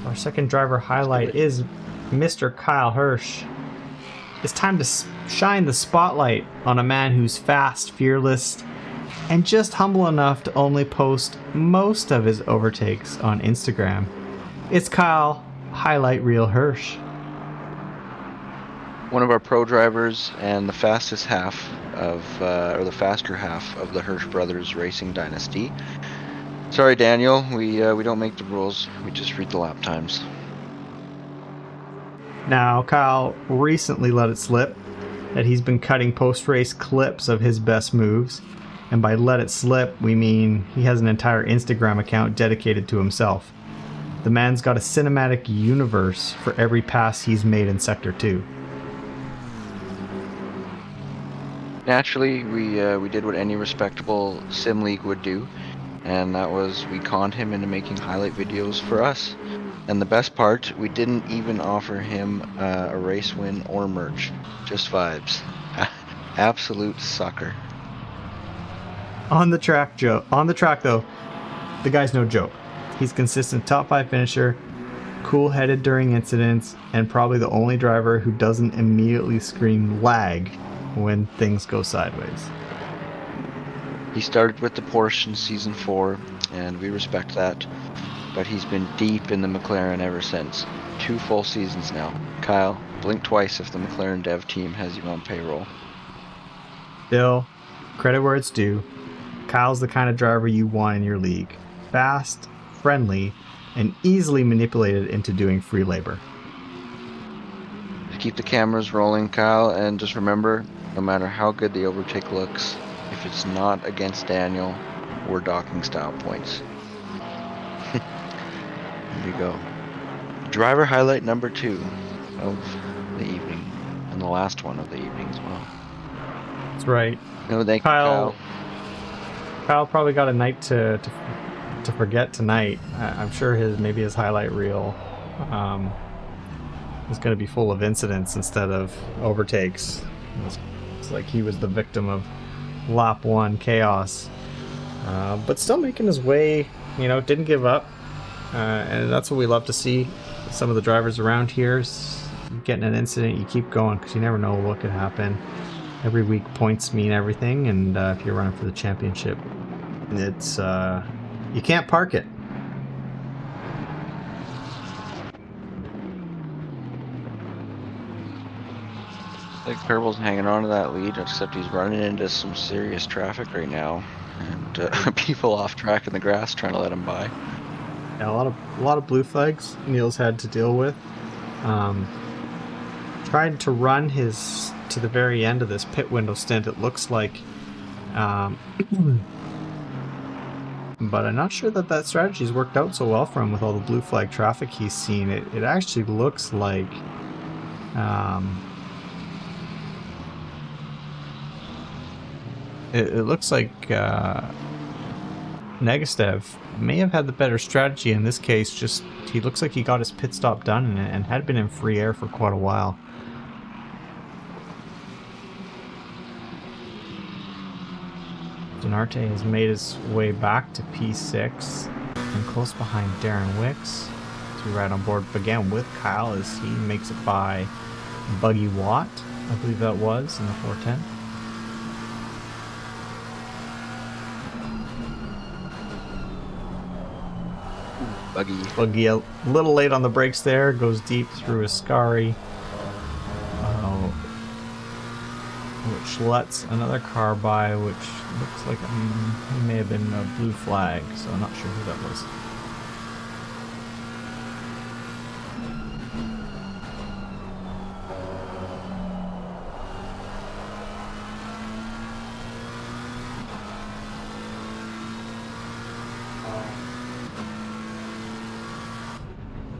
[SPEAKER 1] Our second driver highlight is Mr. Kyle Hirsch. It's time to shine the spotlight on a man who's fast, fearless, and just humble enough to only post most of his overtakes on Instagram. It's Kyle Highlight Reel Hirsch.
[SPEAKER 2] One of our pro drivers and the fastest half of, or the faster half of the Hirsch brothers racing dynasty. Sorry, Daniel, we don't make the rules. We just read the lap times.
[SPEAKER 1] Now, Kyle recently let it slip that he's been cutting post-race clips of his best moves. And by let it slip, we mean he has an entire Instagram account dedicated to himself. The man's got a cinematic universe for every pass he's made in Sector 2.
[SPEAKER 2] Naturally, we did what any respectable sim league would do, and that was we conned him into making highlight videos for us. And the best part, we didn't even offer him a race win or merch, just vibes. Absolute sucker.
[SPEAKER 1] On the track, though, the guy's no joke. He's consistent top 5 finisher, cool-headed during incidents, and probably the only driver who doesn't immediately scream lag when things go sideways.
[SPEAKER 2] He started with the Porsche in Season 4, and we respect that, but he's been deep in the McLaren ever since. 2 full seasons now. Kyle, blink twice if the McLaren dev team has you on payroll.
[SPEAKER 1] Still, credit where it's due. Kyle's the kind of driver you want in your league. Fast, friendly, and easily manipulated into doing free labor.
[SPEAKER 2] Keep the cameras rolling, Kyle, and just remember, no matter how good the overtake looks, if it's not against Daniel, we're docking style points. Here you go. Driver highlight number 2 of the evening, and the last one of the evening as well.
[SPEAKER 1] That's right.
[SPEAKER 2] No, thank
[SPEAKER 1] Kyle,
[SPEAKER 2] you, Kyle.
[SPEAKER 1] Kyle probably got a night to forget tonight. I'm sure his highlight reel is going to be full of incidents instead of overtakes. It's like he was the victim of lap 1 chaos, but still making his way. Didn't give up, and that's what we love to see. Some of the drivers around here, getting an incident, you keep going because you never know what could happen. Every week points mean everything, and if you're running for the championship, it's you can't park it.
[SPEAKER 2] Like Kerbel's hanging on to that lead, except he's running into some serious traffic right now, and people off track in the grass trying to let him by.
[SPEAKER 1] Yeah, a lot of blue flags Neil's had to deal with. Tried to run his to the very end of this pit window stint. It looks like, but I'm not sure that strategy's worked out so well for him with all the blue flag traffic he's seen. It actually looks like. It looks like Negastev may have had the better strategy in this case. Just he looks like he got his pit stop done and had been in free air for quite a while. Denarte has made his way back to P6 and close behind Darren Wicks to be right on board again with Kyle as he makes it by Buggy Watt, I believe that was, in the 410. Buggy a little late on the brakes there, goes deep through Ascari, which lets another car by, which looks like he may have been a blue flag, so I'm not sure who that was.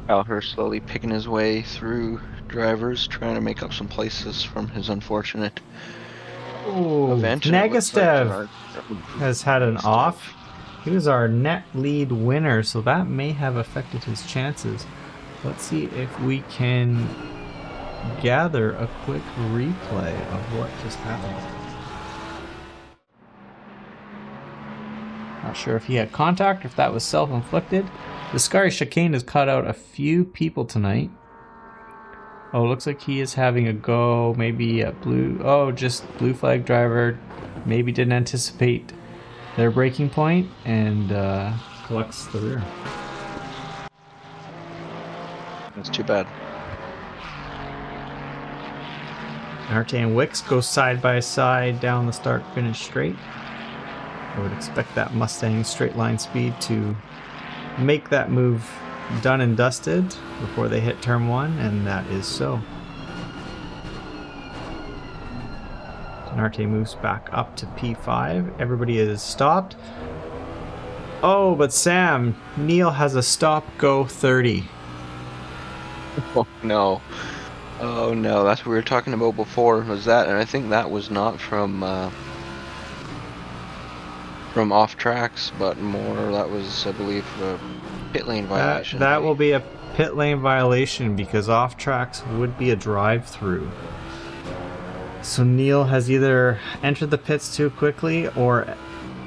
[SPEAKER 2] Alhurst slowly picking his way through drivers, trying to make up some places from his unfortunate event.
[SPEAKER 1] Negastev has had an off. He was our net lead winner, so that may have affected his chances. Let's see if we can gather a quick replay of what just happened. Not sure if he had contact or if that was self-inflicted. The Scary chicane has cut out a few people tonight. Oh, looks like he is having a go. Maybe a just blue flag driver. Maybe didn't anticipate their braking point and collects the rear.
[SPEAKER 2] That's too bad.
[SPEAKER 1] Arte and Wicks go side by side down the start-finish straight. I would expect that Mustang straight line speed to make that move done and dusted before they hit turn 1, and that is so. Denarte moves back up to P5. Everybody is stopped. Oh, but Sam, Neil has a stop go 30.
[SPEAKER 2] Oh no. Oh no, that's what we were talking about before, was that, and I think that was not from off tracks, but more, that was, I believe, a pit lane violation.
[SPEAKER 1] That will be a pit lane violation because off tracks would be a drive-through. So Neil has either entered the pits too quickly or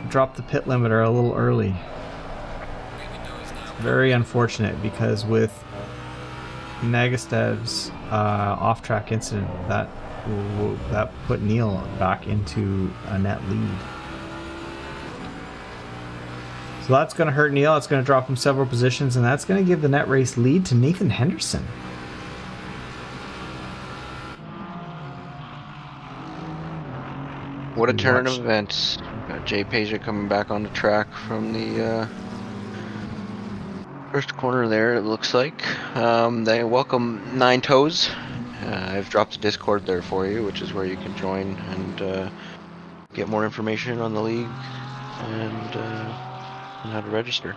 [SPEAKER 1] dropped the pit limiter a little early. It's very unfortunate because with Nagastev's off-track incident, that put Neil back into a net lead. So that's going to hurt Neil. It's going to drop him several positions, and that's going to give the net race lead to Nathan Henderson.
[SPEAKER 2] What a turn of events. Got Jay Peja coming back on the track from the first corner there, it looks like. They welcome Nine Toes. I've dropped a Discord there for you, which is where you can join and get more information on the league and how to register.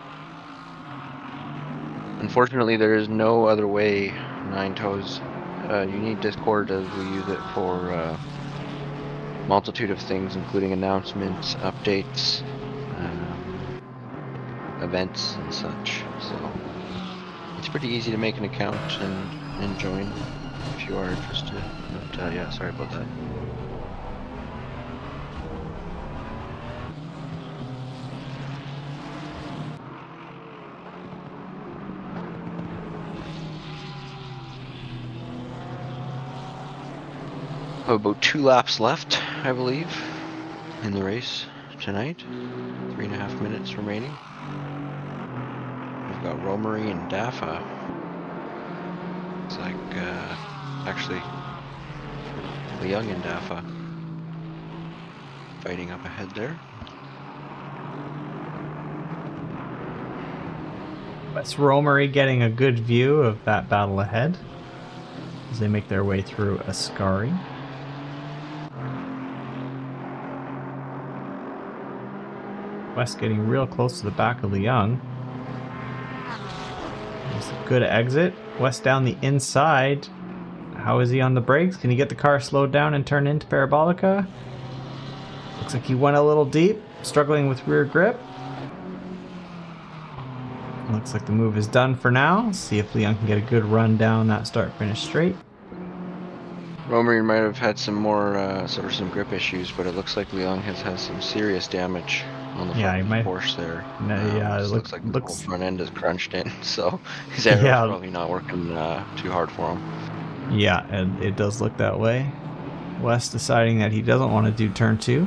[SPEAKER 2] Unfortunately, there is no other way, Nine Toes. You need Discord as we use it for multitude of things, including announcements, updates, events, and such. So it's pretty easy to make an account and join if you are interested. But yeah, sorry about that. About 2 laps left, I believe, in the race tonight. 3.5 minutes remaining. We've got Romery and Daffa. It's like, actually, Leung and Daffa fighting up ahead there.
[SPEAKER 1] That's Romery getting a good view of that battle ahead as they make their way through Ascari. West getting real close to the back of Leung. There's a good exit. West down the inside. How is he on the brakes? Can he get the car slowed down and turn into Parabolica? Looks like he went a little deep, struggling with rear grip. Looks like the move is done for now. See if Leung can get a good run down that start-finish straight.
[SPEAKER 2] Romery might have had some more, sort of some grip issues, but it looks like Leung has had some serious damage on the front of the Porsche there.
[SPEAKER 1] No, yeah, it
[SPEAKER 2] looks like the whole front end is crunched in, so his aero's probably not working too hard for him.
[SPEAKER 1] Yeah, and it does look that way. West deciding that he doesn't want to do turn 2.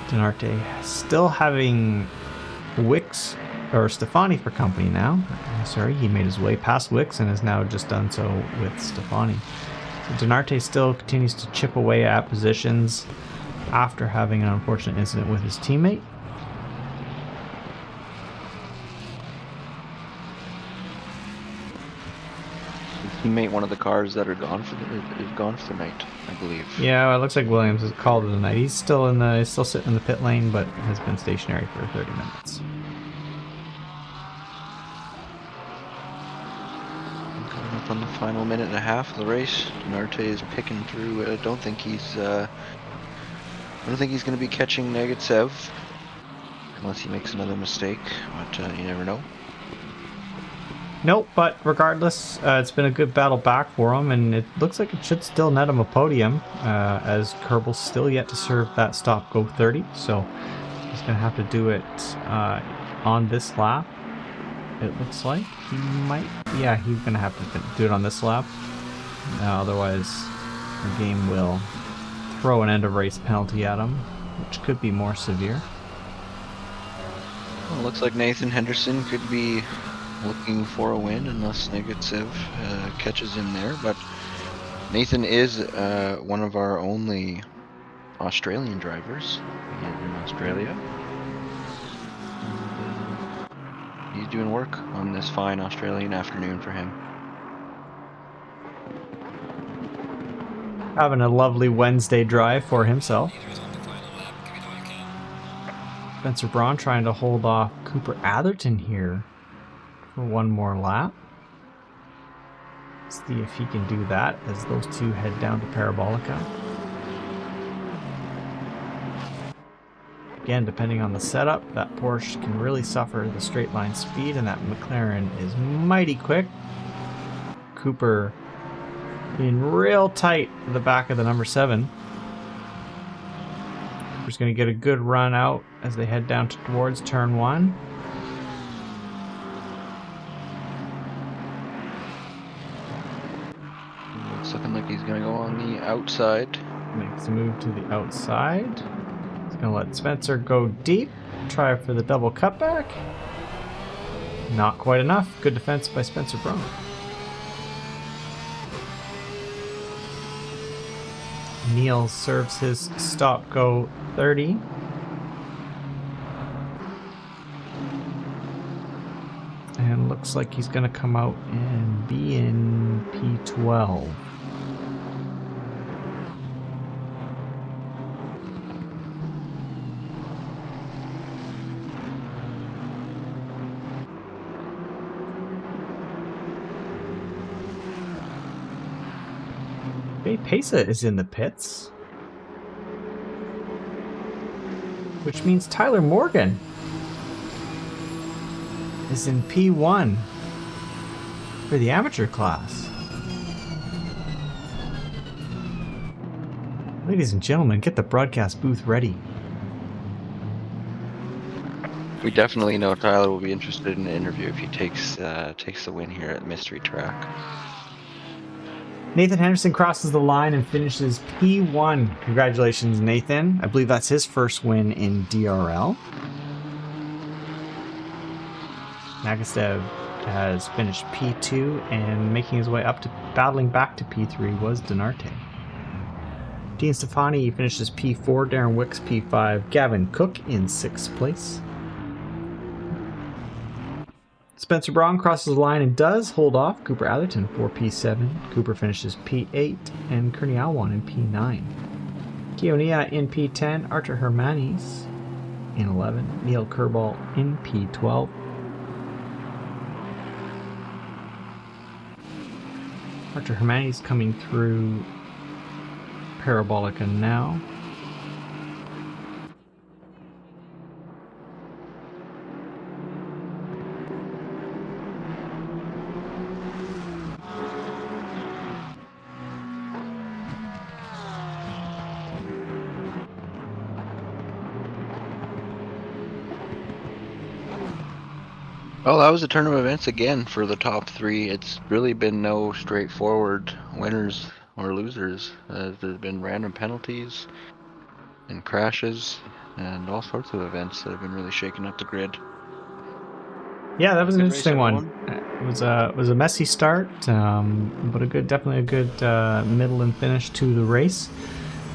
[SPEAKER 1] Denarte still having Wicks or Stefani for company now. Sorry, he made his way past Wicks and has now just done so with Stefani. So Denarte still continues to chip away at positions after having an unfortunate incident with his teammate.
[SPEAKER 2] Teammate, one of the cars that are gone for the night, I believe.
[SPEAKER 1] Yeah, it looks like Williams has called it a night. He's still sitting in the pit lane, but has been stationary for 30 minutes.
[SPEAKER 2] Coming up on the final minute and a half of the race, Denarte is picking through. I don't think he's going to be catching Negatsev unless he makes another mistake. But you never know.
[SPEAKER 1] Nope, but regardless, it's been a good battle back for him, and it looks like it should still net him a podium, as Kerbel's still yet to serve that stop go 30, so he's going to have to do it on this lap. It looks like he might, yeah, he's going to have to do it on this lap. Otherwise, the game will throw an end of race penalty at him, which could be more severe.
[SPEAKER 2] Well, it looks like Nathan Henderson could be looking for a win unless Negatsev catches him there, but Nathan is one of our only Australian drivers in Australia. He's doing work on this fine Australian afternoon for him.
[SPEAKER 1] Having a lovely Wednesday drive for himself. Spencer Braun trying to hold off Cooper Atherton here for one more lap. See if he can do that as those two head down to Parabolica. Again, depending on the setup, that Porsche can really suffer the straight line speed, and that McLaren is mighty quick. Cooper being real tight at the back of the number 7. Cooper's going to get a good run out as they head down towards turn 1.
[SPEAKER 2] It's looking like he's going to go on the outside.
[SPEAKER 1] Makes a move to the outside. He's going to let Spencer go deep. Try for the double cutback. Not quite enough. Good defense by Spencer Braun. Neil serves his stop-go 30. And looks like he's going to come out and be in P12. Pesa is in the pits, which means Tyler Morgan is in P1 for the amateur class. Ladies and gentlemen, get the broadcast booth ready.
[SPEAKER 2] We definitely know Tyler will be interested in the interview if he takes the win here at Mystery Track.
[SPEAKER 1] Nathan Henderson crosses the line and finishes P1. Congratulations, Nathan. I believe that's his first win in DRL. Nagastev has finished P2, and making his way up to battling back to P3 was Donarte. Dean Stefani finishes P4, Darren Wicks P5, Gavin Cook in 6th place. Spencer Braun crosses the line and does hold off Cooper Atherton for P7. Cooper finishes P8 and Kearney Alwan in P9. Kionia in P10, Archer Hermanis in 11, Neil Kerbal in P12. Archer Hermanis coming through Parabolica now.
[SPEAKER 2] Well, that was a turn of events again for the top 3. It's really been no straightforward winners or losers. There's been random penalties and crashes and all sorts of events that have been really shaking up the grid.
[SPEAKER 1] Yeah, that was an
[SPEAKER 2] Good
[SPEAKER 1] interesting
[SPEAKER 2] race,
[SPEAKER 1] one. It was a messy start, but definitely a good middle and finish to the race.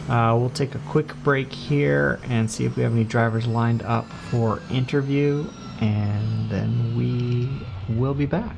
[SPEAKER 1] We'll take a quick break here and see if we have any drivers lined up for interview, and then we will be back.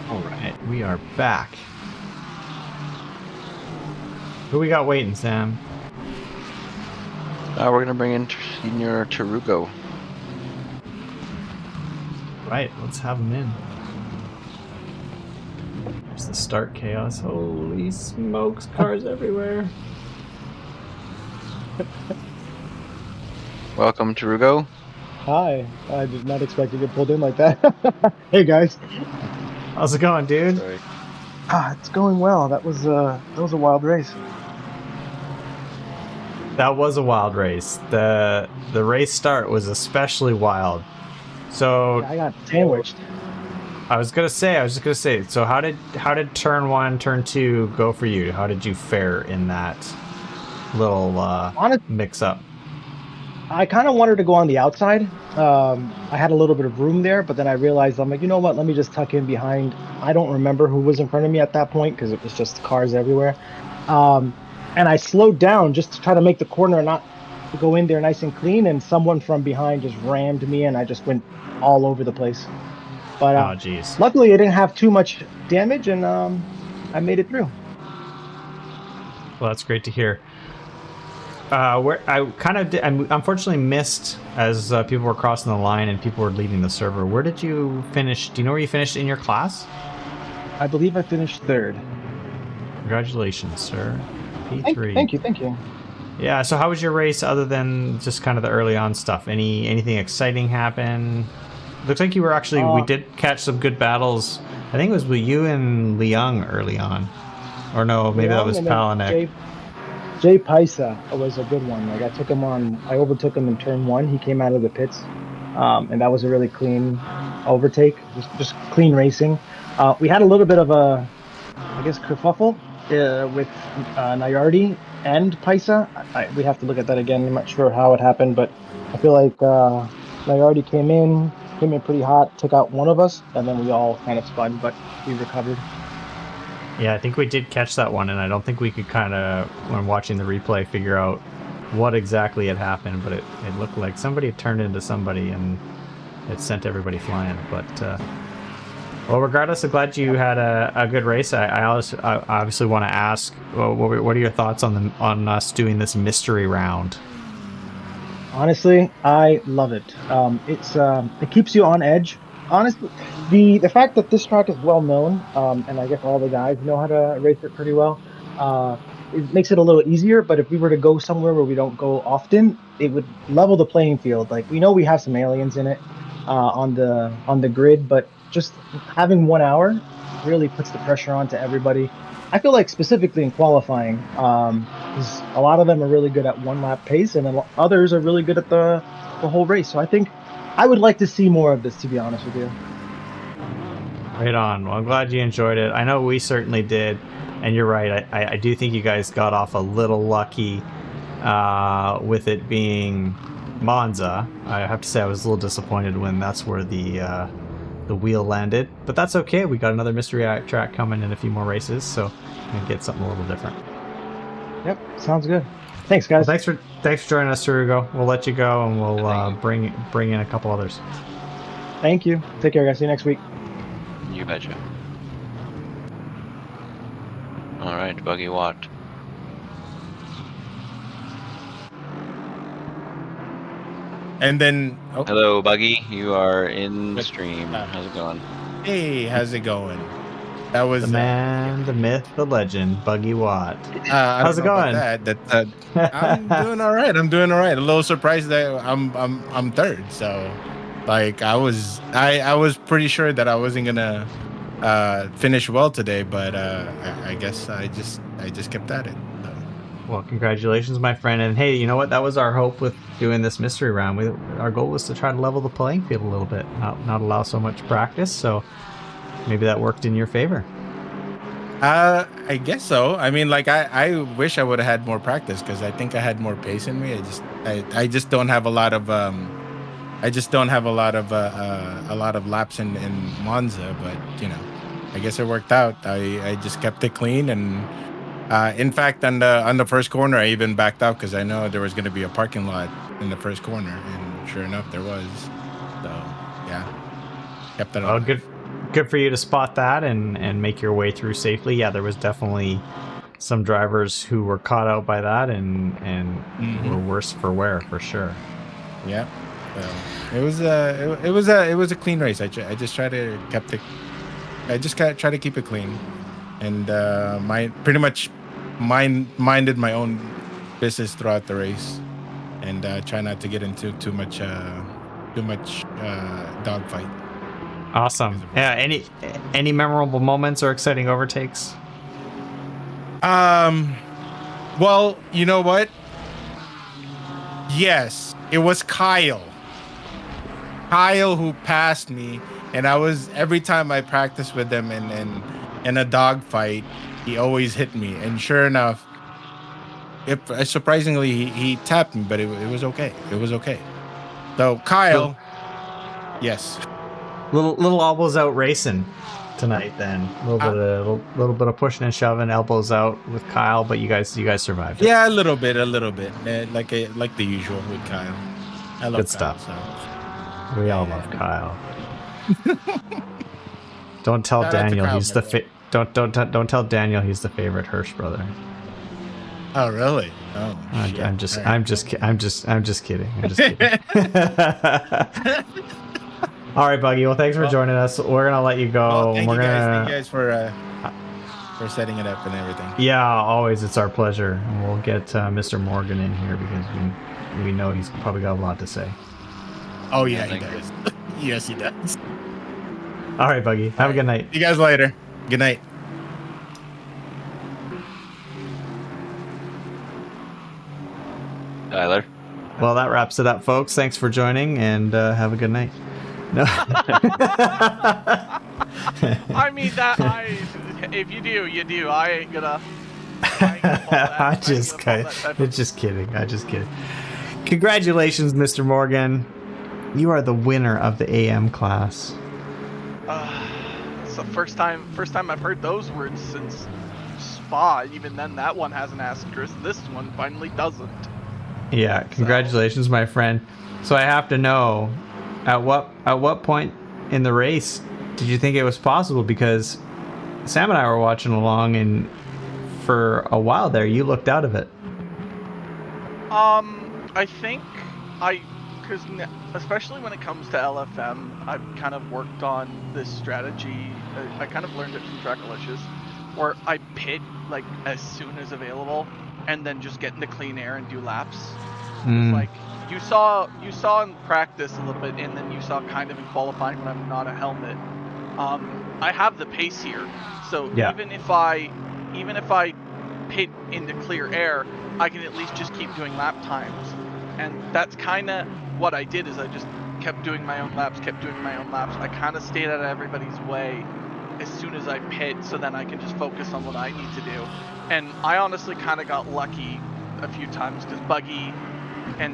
[SPEAKER 1] All right, we are back. Who we got waiting, Sam?
[SPEAKER 2] We're gonna bring in Senior Tarugo.
[SPEAKER 1] Right, let's have him in. There's the start chaos. Holy smokes, cars everywhere.
[SPEAKER 2] Welcome, Tarugo.
[SPEAKER 5] Hi, I did not expect to get pulled in like that. Hey guys.
[SPEAKER 1] How's it going, dude?
[SPEAKER 2] Sorry.
[SPEAKER 5] It's going well. That was a wild race.
[SPEAKER 1] That was a wild race. The race start was especially wild. So
[SPEAKER 5] I got sandwiched.
[SPEAKER 1] I was just gonna say. So how did turn 1, turn 2 go for you? How did you fare in that little mix up?
[SPEAKER 5] I kind of wanted to go on the outside. I had a little bit of room there, but then I realized I'm like, you know what? Let me just tuck in behind. I don't remember who was in front of me at that point because it was just cars everywhere. And I slowed down just to try to make the corner and not go in there nice and clean. And someone from behind just rammed me, and I just went all over the place. But
[SPEAKER 1] Oh, geez.
[SPEAKER 5] luckily, I didn't have too much damage, and I made it through.
[SPEAKER 1] Well, that's great to hear. Where I kind of unfortunately missed as people were crossing the line and people were leaving the server. Where did you finish? Do you know where you finished in your class?
[SPEAKER 5] I believe I finished third.
[SPEAKER 1] Congratulations, sir. P3.
[SPEAKER 5] Thank you.
[SPEAKER 1] Yeah. So how was your race other than just kind of the early on stuff? Anything exciting happen? Looks like you were actually we did catch some good battles. I think it was with you and Liang early on, or no, maybe that was Palanek.
[SPEAKER 5] Jay Paisa was a good one. Like I overtook him in turn 1. He came out of the pits, and that was a really clean overtake. Just clean racing. We had a little bit of a, I guess, kerfuffle with Nayardi and Paisa. We have to look at that again. I'm not sure how it happened, but I feel like Nayardi came in pretty hot, took out one of us, and then we all kind of spun, but we recovered.
[SPEAKER 1] Yeah, I think we did catch that one, and I don't think we could kind of, when watching the replay, figure out what exactly had happened, but it looked like somebody had turned into somebody, and it sent everybody flying. But, well, regardless, I'm glad you had a good race. I obviously want to ask, well, what are your thoughts on us doing this mystery round?
[SPEAKER 5] Honestly, I love it. It keeps you on edge. Honestly, the fact that this track is well known, and I guess all the guys know how to race it pretty well, it makes it a little easier. But if we were to go somewhere where we don't go often, it would level the playing field. Like, we know we have some aliens in it on the grid, but just having 1 hour really puts the pressure on to everybody. I feel like specifically in qualifying, because a lot of them are really good at 1 lap pace, and then others are really good at the whole race. So I think I would like to see more of this, to be honest with you.
[SPEAKER 1] Right on. Well, I'm glad you enjoyed it. I know we certainly did, and you're right. I do think you guys got off a little lucky with it being Monza. I have to say I was a little disappointed when that's where the wheel landed, but that's okay. We got another mystery track coming in a few more races, so we can get something a little different.
[SPEAKER 5] Yep, sounds good. Thanks, guys.
[SPEAKER 1] Well, thanks for joining us, Tarugo. We'll let you go, and we'll bring in a couple others.
[SPEAKER 5] Thank you. Take care, guys. See you next week.
[SPEAKER 2] You betcha. All right, Buggy Watt.
[SPEAKER 6] And then,
[SPEAKER 2] Hello, Buggy. You are in the stream. How's it going?
[SPEAKER 6] Hey, how's it going? That was
[SPEAKER 1] The man, the myth, the legend, Buggy Watt.
[SPEAKER 6] How's
[SPEAKER 1] it going?
[SPEAKER 6] I'm doing all right. I'm doing all right. A little surprised that I'm third. So, like, I was pretty sure that I wasn't gonna finish well today, but I guess I just kept at it. So.
[SPEAKER 1] Well, congratulations, my friend. And hey, you know what? That was our hope with doing this mystery round. Our goal was to try to level the playing field a little bit, not allow so much practice. So maybe that worked in your favor.
[SPEAKER 6] I guess so. I mean, like, I wish I would have had more practice because I think I had more pace in me. I just don't have a lot of a lot of laps in Monza, but you know, I guess it worked out. I just kept it clean, and in fact, on the first corner, I even backed out because I know there was going to be a parking lot in the first corner, and sure enough, there was. So yeah, kept it
[SPEAKER 1] Well,
[SPEAKER 6] alive.
[SPEAKER 1] good for you to spot that and make your way through safely. Yeah, there was definitely some drivers who were caught out by that and were worse for wear for sure.
[SPEAKER 6] Yeah. So it was a clean race. I just try to try to keep it clean, and pretty much minded my own business throughout the race, and try not to get into too much dogfight.
[SPEAKER 1] Awesome. Yeah. Any memorable moments or exciting overtakes?
[SPEAKER 6] Well, you know what? Yes, it was Kyle. Kyle who passed me, and every time I practiced with him in a dogfight, he always hit me. And sure enough, surprisingly he tapped me, but it was okay. It was okay. So Kyle, yes,
[SPEAKER 1] little elbows out racing tonight. Then little bit of pushing and shoving, elbows out with Kyle, but you guys survived it.
[SPEAKER 6] yeah, a little bit, like the usual with Kyle. I love
[SPEAKER 1] Good
[SPEAKER 6] Kyle,
[SPEAKER 1] stuff.
[SPEAKER 6] So.
[SPEAKER 1] We all love Kyle. Don't tell
[SPEAKER 6] Shout out to
[SPEAKER 1] Daniel
[SPEAKER 6] Kyle,
[SPEAKER 1] he's
[SPEAKER 6] my
[SPEAKER 1] the don't tell Daniel he's the favorite Hirsch brother.
[SPEAKER 6] Oh really? Oh, shit.
[SPEAKER 1] I'm just
[SPEAKER 6] All right.
[SPEAKER 1] kidding. All right, Buggy. Well, thanks for joining us. We're gonna let you go.
[SPEAKER 6] Well, thank you guys for setting it up and everything.
[SPEAKER 1] Yeah, always. It's our pleasure. And we'll get Mr. Morgan in here because we know he's probably got a lot to say.
[SPEAKER 6] Oh yeah, he does. Yes, he does.
[SPEAKER 1] All right, Buggy. Have a good night.
[SPEAKER 6] See you guys later. Good night.
[SPEAKER 2] Tyler.
[SPEAKER 1] Well, that wraps it up, folks. Thanks for joining, and have a good night. No.
[SPEAKER 7] I mean if you do, you do. I ain't gonna
[SPEAKER 1] I'm just kidding. Congratulations, Mr. Morgan. You are the winner of the AM class.
[SPEAKER 7] It's the first time I've heard those words since Spa. Even then, that one has an asterisk. This one finally doesn't.
[SPEAKER 1] Yeah, congratulations, my friend. So I have to know, at what point in the race did you think it was possible? Because Sam and I were watching along, and for a while there, you looked out of it.
[SPEAKER 7] I think because especially when it comes to LFM, I've kind of worked on this strategy. I kind of learned it from Trackalicious, where I pit like as soon as available, and then just get into clean air and do laps. Like you saw in practice a little bit, and then you saw kind of in qualifying when I'm not a helmet. I have the pace here, so even if I pit into clear air, I can at least just keep doing lap times. And that's kind of what I did, is I just kept doing my own laps. I kind of stayed out of everybody's way as soon as I pit, so then I can just focus on what I need to do. And I honestly kind of got lucky a few times, because Buggy and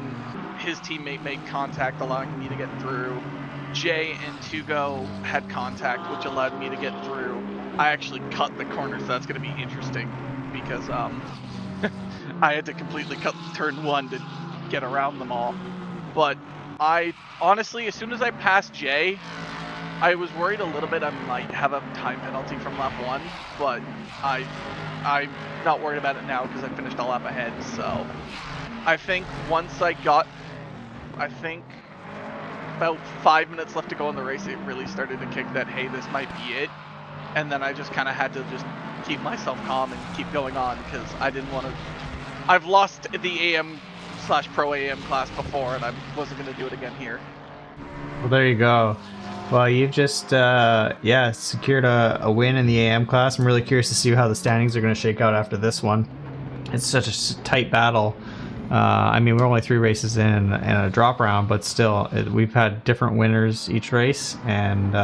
[SPEAKER 7] his teammate made contact, allowing me to get through. Jay and Tugo had contact, which allowed me to get through. I actually cut the corner, so that's going to be interesting, because I had to completely cut turn 1 to get around them all. But I honestly, as soon as I passed Jay, I was worried a little bit I might have a time penalty from lap 1, but I'm not worried about it now because I finished a lap ahead. So I think once I got, about 5 minutes left to go in the race, it really started to kick that, hey, this might be it. And then I just kind of had to just keep myself calm and keep going on, because I didn't want to. I've lost the AM/Pro AM class before, and I wasn't going to do it again here.
[SPEAKER 1] Well, there you go. Well, you've just secured a win in the AM class. I'm really curious to see how the standings are going to shake out after this one. It's such a tight battle. I mean, we're only 3 races in and a drop round, but still, we've had different winners each race, and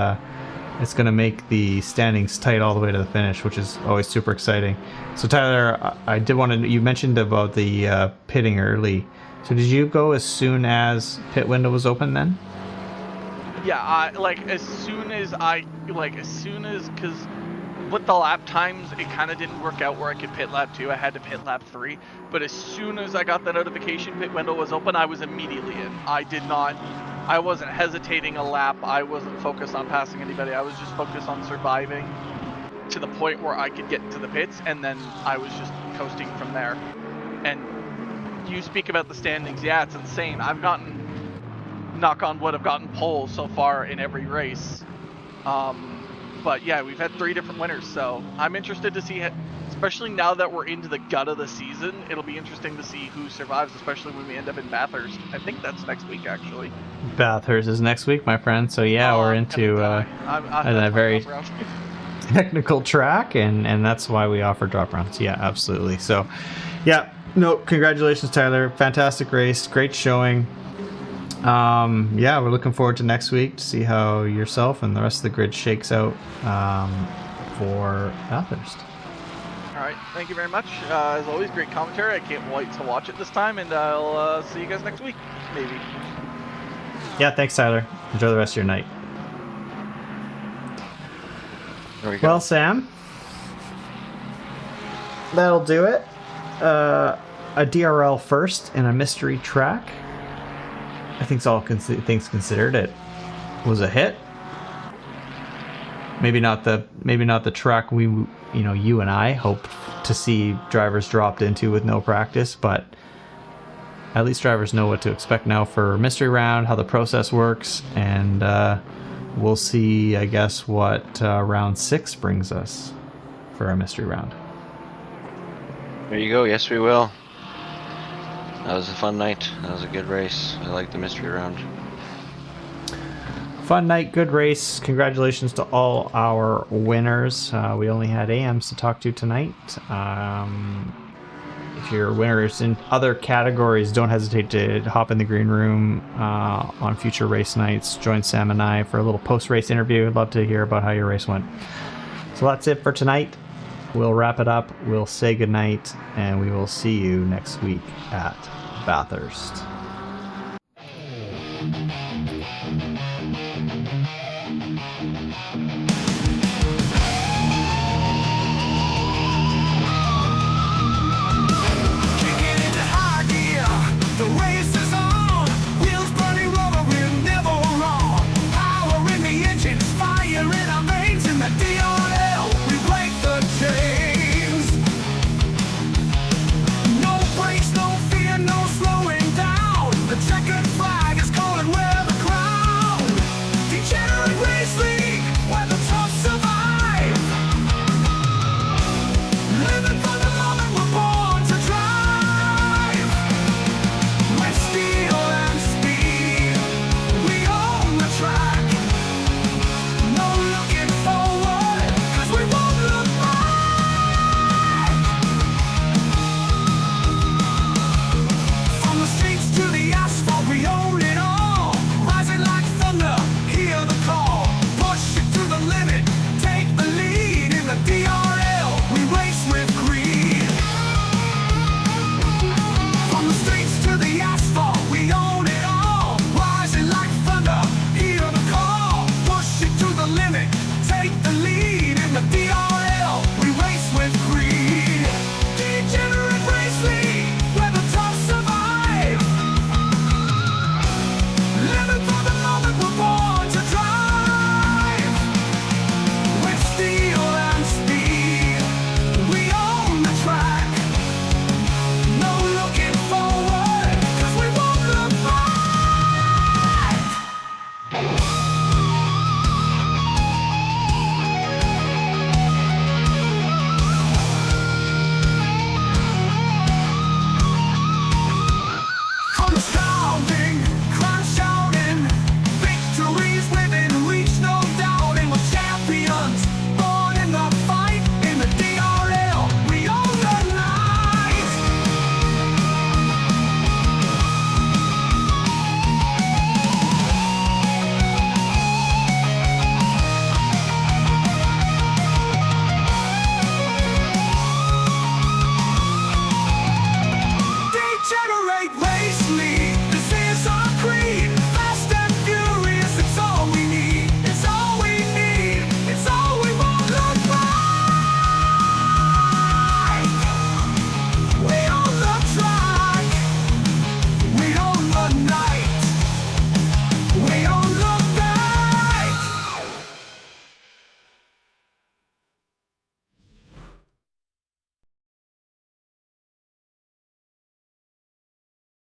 [SPEAKER 1] it's going to make the standings tight all the way to the finish, which is always super exciting. So, Tyler, I did want to. You mentioned about the pitting early. So, did you go as soon as pit window was open then?
[SPEAKER 7] Yeah, as soon as, because with the lap times, it kind of didn't work out where I could pit lap 2. I had to pit lap 3. But as soon as I got the notification pit window was open, I was immediately in. I did not I wasn't hesitating a lap. I wasn't focused on passing anybody. I was just focused on surviving to the point where I could get to the pits, and then I was just coasting from there. And you speak about the standings. Yeah, it's insane. I've gotten, knock on wood, I've gotten poles so far in every race. But yeah, we've had 3 different winners, so I'm interested to see, especially now that we're into the gut of the season, it'll be interesting to see who survives, especially when we end up in Bathurst. I think that's next week, actually.
[SPEAKER 1] Bathurst is next week, my friend. So yeah, we're into a very technical track, and that's why we offer drop rounds. Yeah, absolutely. So yeah, no, congratulations, Tyler. Fantastic race, great showing. Yeah, we're looking forward to next week to see how yourself and the rest of the grid shakes out for Bathurst.
[SPEAKER 7] All right, thank you very much. As always, great commentary. I can't wait to watch it this time, and I'll see you guys next week, maybe.
[SPEAKER 1] Yeah, thanks, Tyler. Enjoy the rest of your night.
[SPEAKER 2] There we go.
[SPEAKER 1] Well, Sam, that'll do it. A DRL first and a mystery track. I think all things considered, it was a hit. Maybe not the track you and I hoped to see drivers dropped into with no practice, but at least drivers know what to expect now for mystery round, how the process works, and we'll see, I guess, what round 6 brings us for our mystery round.
[SPEAKER 2] There you go. Yes, we will. That was a fun night. That was a good race. I like the mystery round.
[SPEAKER 1] Fun night, good race. Congratulations to all our winners. We only had AMs to talk to tonight. If you're winners in other categories, don't hesitate to hop in the green room on future race nights. Join Sam and I for a little post-race interview. I'd love to hear about how your race went. So that's it for tonight. We'll wrap it up. We'll say goodnight, and we will see you next week at Bathurst.